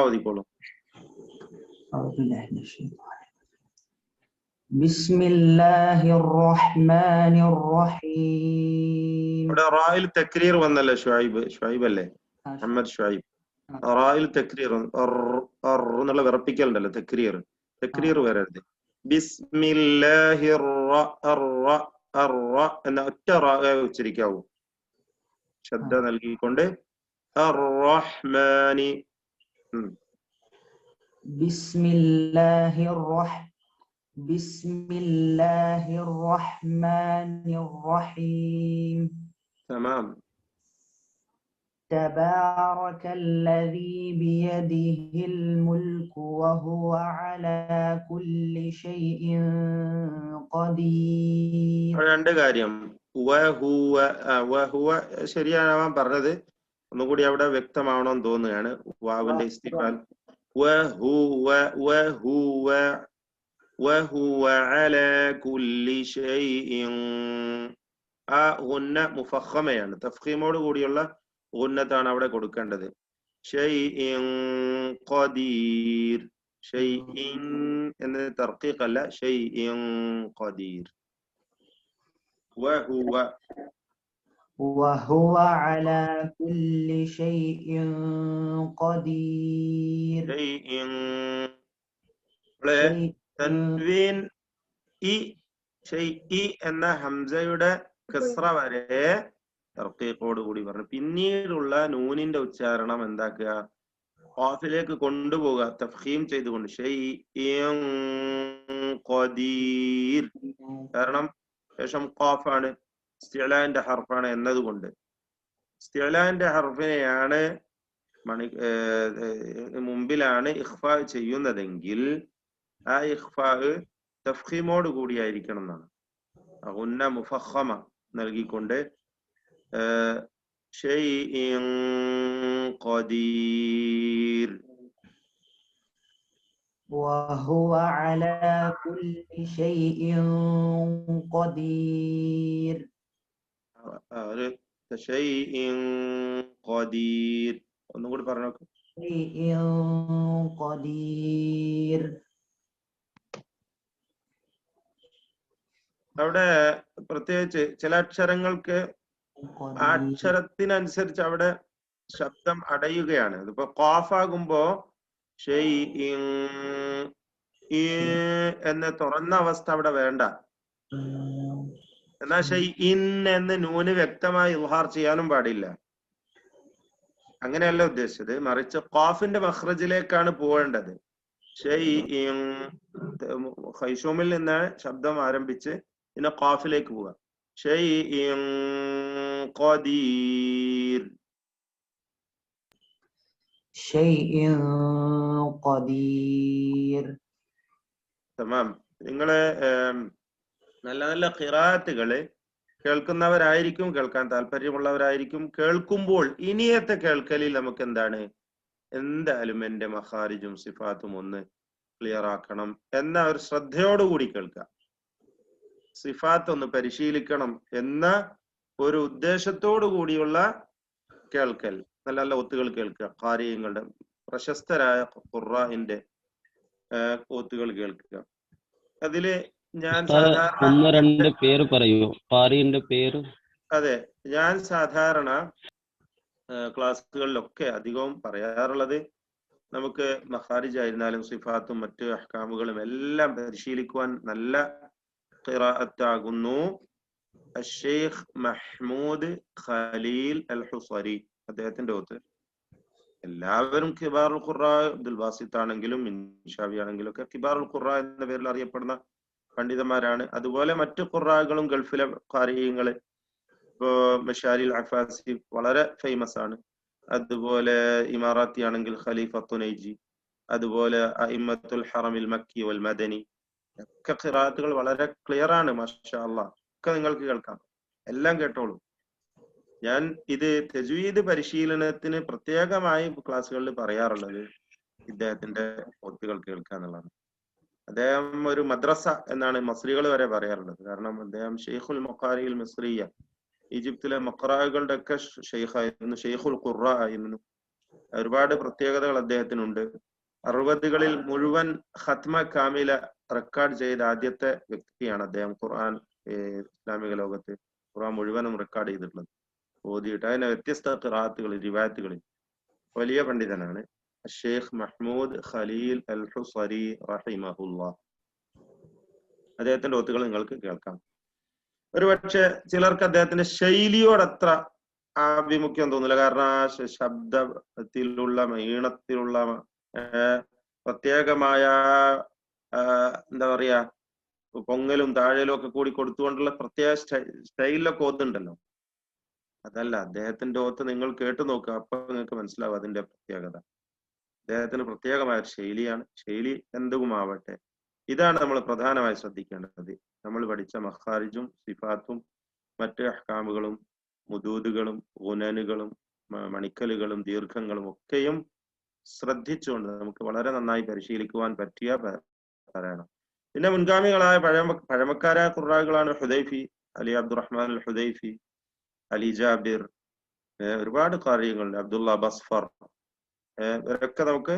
ഓതിക്കോളൂ. ബിസ്മില്ലാഹിർ റഹ്മാനിർ റഹീം. ഇവിടെ റായിൽ തക്രീർ വന്നല്ലേ? ഷുഐബ് അല്ലേ? മുഹമ്മദ് ഷുഐബ്. റായിൽ തക്രീർ എന്നുള്ള വിറപ്പിക്കൽ ഉണ്ടല്ലോ, തക്രീർ വരരുത്. ബിസ്മില്ലാഹിർ എന്ന ഒറ്റ ഉച്ചരിക്കാവൂ, ശ്രദ്ധ നൽകിക്കൊണ്ട്. അർ-റഹ്മാനി. ബിസ്മില്ലാഹിർ റഹ്മാനിർ റഹീം. തമാം. تبارك الذي بيده الملك وهو على كل شيء قدير. രണ്ട് കാര്യം. വഹുവ ശരിയാവാൻ പറഞ്ഞത് ഒന്നുകൂടി അവിടെ വ്യക്തമാവണമെന്ന് തോന്നുകയാണ്. വാവിന്റെ ഇസ്തിഫാൽ. വഹുവ അലാ കുല്ലി ഷൈഇൻ. ആ ഗുന്ന മുഫഖമയാണ്, തഫ്ഖീമോട് കൂടിയുള്ള ഗുന്നത്താണ് അവിടെ കൊടുക്കേണ്ടത്. ഷൈഇൻ ഖദീർ. ഷൈഇൻ എന്നത് തർഖീഖ് അല്ല, ഷൈഇൻ ഖദീർ. وهو على كل شيء قدير. തൻവീൻ ഇ എന്ന ഹംസയുടെ കസ്റ വരെ തർക്കീഖോട് കൂടി പറഞ്ഞു. പിന്നീടുള്ള നൂനിന്റെ ഉച്ചാരണം എന്താക്കുക? ഖാഫിലേക്ക് കൊണ്ടുപോകുക, തഫ്ഖീം ചെയ്തുകൊണ്ട്. ഷൈഇൻ ഖദീർ. കാരണം ശേഷം ഖാഫാണ്, ഇസ്തിഅലാന്റെ ഹർഫാണ് എന്നതുകൊണ്ട്. ഇസ്തിഅലാന്റെ ഹർഫിനെയാണ് മുമ്പിലാണ് ഇഖ്ഫാ ചെയ്യുന്നതെങ്കിൽ ആ ഇഖ്ഫാ തഫ്ഖീമോട് കൂടിയായിരിക്കണം എന്നാണ്. ഗുന്ന മുഫഖമ നൽകിക്കൊണ്ട് ഷൈഇൻ ഖദീർ. وهو على كل شيء قدير. ഷൈഇൻ ഖദീർ. ഒന്നും കൂടി പറഞ്ഞു നോക്ക്. شيء قدير. അവിടെ പ്രത്യേകിച്ച് ചില അക്ഷരങ്ങൾക്ക് ആ അക്ഷരത്തിനനുസരിച്ച് അവിടെ ശബ്ദം അടയുകയാണ്. ഇതിപ്പോ ഖാഫാകുമ്പോ ഷൈഇൻ എന്ന് തുറന്ന അവസ്ഥ അവിടെ വേണ്ട. എന്നാൽ ഷൈഇൻ എന്ന് നൂന് വ്യക്തമായി ഇൽഹാർ ചെയ്യാനും പാടില്ല. അങ്ങനെയല്ല ഉദ്ദേശിച്ചത്, മറിച്ച് ഖാഫിന്റെ മഖ്റജിലേക്കാണ് പോവേണ്ടത്. ഷൈഇൻ ഖൈശൂമിൽ നിന്ന് ശബ്ദം ആരംഭിച്ച് പിന്നെ ഖാഫിലേക്ക് പോവുക. ഷൈഇൻ ഖദീർ. شيء قدير. തമാം. നിങ്ങള് നല്ല നല്ല ഖിറാഅത്തുകള് കേൾക്കുന്നവരായിരിക്കും, കേൾക്കാൻ താല്പര്യമുള്ളവരായിരിക്കും. കേൾക്കുമ്പോൾ ഇനിയത്തെ കേൾക്കലിൽ നമുക്ക് എന്താണ്, എന്തായാലും എന്റെ മഖാരിജും സിഫാത്തും ഒന്ന് ക്ലിയർ ആക്കണം എന്ന ഒരു ശ്രദ്ധയോടുകൂടി കേൾക്കുക. സിഫാത്ത് ഒന്ന് പരിശീലിക്കണം എന്ന ഒരു ഉദ്ദേശത്തോടു കൂടിയുള്ള കേൾക്കൽ, നല്ല നല്ല ഒത്തുകൾ കേൾക്കുക. ഖാരിയങ്ങളുടെ പ്രശസ്തരായ ഖുർആന്റെ ഒത്തുകൾ കേൾക്കുക. അതില് ഞാൻ സാധാരണ ഒന്ന് രണ്ട് പേര് പറയൂ, ഖാരിയുടെ പേര്. അതെ, ഞാൻ സാധാരണ ക്ലാസ്സുകളിലൊക്കെ അധികവും പറയാറുള്ളത്, നമുക്ക് മഖാരിജ് ആയിരുന്നാലും സിഫാത്തും മറ്റ് അഹ്കാമുകളും എല്ലാം പരിശീലിക്കുവാൻ നല്ല ഖിറാഅത്താകുന്നു അഷ്ശൈഖ് മഹ്മൂദ് ഖലീൽ അൽ ഹുസരി, അദ്ദേഹത്തിന്റെ ഒത്ത്. എല്ലാവരും കിബാറുൽ ഖുറാ, അബ്ദുൽ ബാസിത്ത് ആണെങ്കിലും മിൻഷാവി ആണെങ്കിലും ഒക്കെ കിബാറുൽ ഖുറാ എന്ന പേരിൽ അറിയപ്പെടുന്ന പണ്ഡിതന്മാരാണ്. അതുപോലെ മറ്റു ഖുറാകളും ഗൾഫിലെ ഖാരിയങ്ങള്, ഇപ്പോ മഷാരിൽ അഫാസി വളരെ ഫേമസ് ആണ്. അതുപോലെ ഇമാറാത്തി ആണെങ്കിൽ ഖലീഫത്തു നൈജി, അതുപോലെ അഇമ്മത്തുൽ ഹറമിൽ മക്കി വൽ മദനി ഒക്കെ ഖിറാഅത്തുകൾ വളരെ ക്ലിയർ ആണ്. മാഷാ അല്ലാഹ്, ഒക്കെ നിങ്ങൾക്ക് കേൾക്കാം, എല്ലാം കേട്ടോളൂ. ഞാൻ ഇത് തജ്വീദ് പരിശീലനത്തിന് പ്രത്യേകമായി ക്ലാസ്സുകളിൽ പറയാറുള്ളത് ഇദ്ദേഹത്തിന്റെ ഒത്തുകൾ കേൾക്കുക എന്നുള്ളതാണ്. അദ്ദേഹം ഒരു മദ്രസ എന്നാണ് മസ്രികൾ വരെ പറയാറുള്ളത്. കാരണം അദ്ദേഹം ഷെയ്ഖുൽ മഖാരിൽ മിസ്രിയ, ഈജിപ്തിലെ മഖറാകളുടെ ഒക്കെ ഷെയ്ഖായിരുന്നു, ഷെയ്ഖുൽ ഖുറ ആയിരുന്നു. ഒരുപാട് പ്രത്യേകതകൾ അദ്ദേഹത്തിനുണ്ട്. 60കളിൽ മുഴുവൻ ഖത്മ കാമില റെക്കോർഡ് ചെയ്ത ആദ്യത്തെ വ്യക്തിയാണ് അദ്ദേഹം. ഖുർആൻ ഇസ്ലാമിക ലോകത്ത് ഖുർആൻ മുഴുവനും റെക്കോർഡ് ചെയ്തിട്ടുള്ളത്, ഓതിയിട്ട് അതിന് വ്യത്യസ്ത ഖിറാഅത്തുകളിൽ റിവായത്തുകളിൽ വലിയ പണ്ഡിതനാണ് ഷെയ്ഖ് മഹ്മൂദ് ഖലീൽ അൽ ഹുസരി റഹിമഹുല്ലാ. അദ്ദേഹത്തിന്റെ ഒത്തുകൾ നിങ്ങൾക്ക് കേൾക്കാം. ഒരുപക്ഷെ ചിലർക്ക് അദ്ദേഹത്തിന്റെ ശൈലിയോടത്ര ആഭിമുഖ്യം തോന്നില്ല. കാരണം ആ ശബ്ദത്തിലുള്ള ഈണത്തിലുള്ള പ്രത്യേകമായ എന്താ പറയാ പൊങ്ങലും താഴലും ഒക്കെ കൂടി കൊടുത്തുകൊണ്ടുള്ള പ്രത്യേക സ്റ്റൈലിലൊക്കെ ഓത്തുണ്ടല്ലോ. അതല്ല, അദ്ദേഹത്തിന്റെ ഓത്ത് നിങ്ങൾ കേട്ടു നോക്കുക, അപ്പൊ നിങ്ങൾക്ക് മനസ്സിലാവും അതിന്റെ പ്രത്യേകത. അദ്ദേഹത്തിന് പ്രത്യേകമായ ഒരു ശൈലിയാണ്. ശൈലി എന്തുമാവട്ടെ, ഇതാണ് നമ്മൾ പ്രധാനമായി ശ്രദ്ധിക്കേണ്ടത്. നമ്മൾ പഠിച്ച മഖാരിജും സിഫാത്തും മറ്റ് അഹ്കാമുകളും മുദൂദുകളും ഗുനനുകളും മണിക്കലുകളും ദീർഘങ്ങളും ഒക്കെയും ശ്രദ്ധിച്ചുകൊണ്ട് നമുക്ക് വളരെ നന്നായി പരിശീലിക്കുവാൻ പറ്റിയ പറയണം. പിന്നെ മുൻഗാമികളായ പഴമക്കാരായ ഖുറാകളാണ് Hudaifi, Ali Abdurahman al Hudaifi, Ali Jabir, ഒരുപാട് കാര്യങ്ങളുണ്ട്, അബ്ദുള്ള ബസ്ഫർ, ഇവരൊക്കെ നമുക്ക്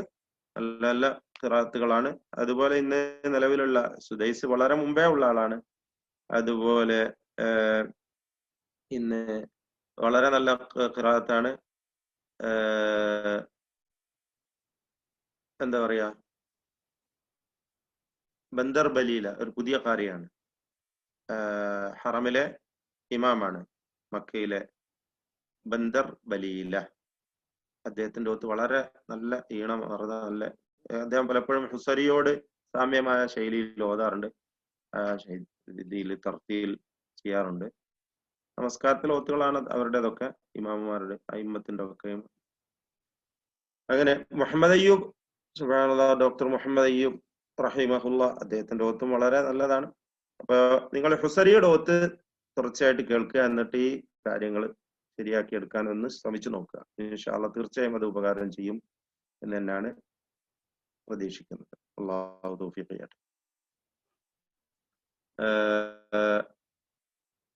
നല്ല നല്ല ഖിറാത്തുകളാണ്. അതുപോലെ ഇന്ന് നിലവിലുള്ള സുദൈസ് വളരെ മുമ്പേ ഉള്ള ആളാണ്. അതുപോലെ ഇന്ന് വളരെ നല്ല ഖിറാത്താണ് എന്താ പറയാ ബന്ദർ ബലീല, ഒരു പുതിയ കാരിയാണ്, ഹറമിലെ ഇമാമാണ്, മക്കയിലെ ബന്ദർ ബലീല. അദ്ദേഹത്തിന്റെ ഒത്ത് വളരെ നല്ല ഈണം, നല്ല അദ്ദേഹം പലപ്പോഴും ഹുസരിയോട് സാമ്യമായ ശൈലിയിൽ ഓതാറുണ്ട്, രീതിയിൽ തർത്തിയിൽ ചെയ്യാറുണ്ട്. നമസ്കാരത്തിലെ ഒത്തുകളാണ് അവരുടേതൊക്കെ, ഇമാമുമാരുടെ അയിമ്മത്തിന്റെ ഒക്കെയും. അങ്ങനെ മുഹമ്മദ് അയ്യൂബ്, സുബ്ഹാനല്ലാഹ്, ഡോക്ടർ മുഹമ്മദ് അയ്യൂബ് റഹിമഹുല്ല, അദ്ദേഹത്തിന്റെ ഒത്തും വളരെ നല്ലതാണ്. അപ്പൊ നിങ്ങൾ ഹുസരിയുടെ ഒത്ത് തുടർച്ചയായിട്ട് കേൾക്കുക, എന്നിട്ട് ഈ കാര്യങ്ങൾ ശരിയാക്കി എടുക്കാൻ ഒന്ന് ശ്രമിച്ചു നോക്കുക. ഇൻഷാ അല്ലാഹ് തീർച്ചയായും അത് ഉപകാരം ചെയ്യും എന്ന് തന്നെയാണ് പ്രതീക്ഷിക്കുന്നത്. അല്ലാഹു തൗഫീഖ് ചെയ്യട്ടെ.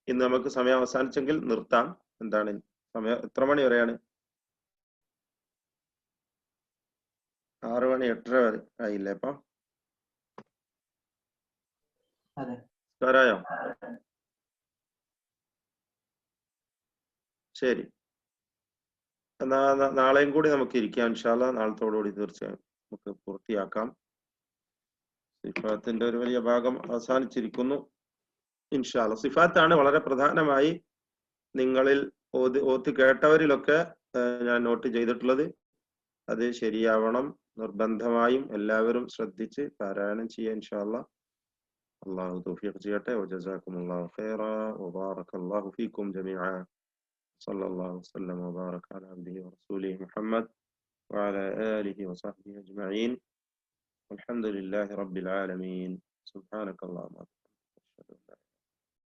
ഇന്ന് നമുക്ക് സമയം അവസാനിച്ചെങ്കിൽ നിർത്താം. എന്താണ് സമയം? എത്ര മണി വരെയാണ്? 6 മണി 8:30 വരെ ആയില്ലേ? അപ്പൊ ായോ? ശരി, എന്നാ നാളെയും കൂടി നമുക്ക് ഇരിക്കാം ഇൻഷാ അല്ലാഹ്. നാളത്തോടുകൂടി തീർച്ചയായും നമുക്ക് പൂർത്തിയാക്കാം. സിഫാത്തിന്റെ ഒരു വലിയ ഭാഗം അവസാനിച്ചിരിക്കുന്നു ഇൻഷാ അല്ലാഹ്. സിഫാത്താണ് വളരെ പ്രധാനമായി നിങ്ങളിൽ ഓത്ത് കേട്ടവരിലൊക്കെ ഞാൻ നോട്ട് ചെയ്തിട്ടുള്ളത്. അത് ശരിയാവണം, നിർബന്ധമായും എല്ലാവരും ശ്രദ്ധിച്ച് പാരായണം ചെയ്യുക ഇൻഷാ അല്ലാഹ്. അല്ലാഹു തൗഫീഖ് ചെയ്യട്ടെ. വജസാകുമുല്ലാഹു ഖൈറ വബാറകല്ലാഹു ഫീക്കും ജമീഅ. സല്ലല്ലാഹു വസല്ലം വബാറക അലാ അബ്ദിഹി വറസൂലിഹി മുഹമ്മദ് വഅലാ ആലിഹി വസഹ്ബിഹി അജ്മഈൻ. വൽഹംദുലില്ലാഹി റബ്ബിൽ ആലമീൻ. സുബ്ഹാനകല്ലാഹുമ്മ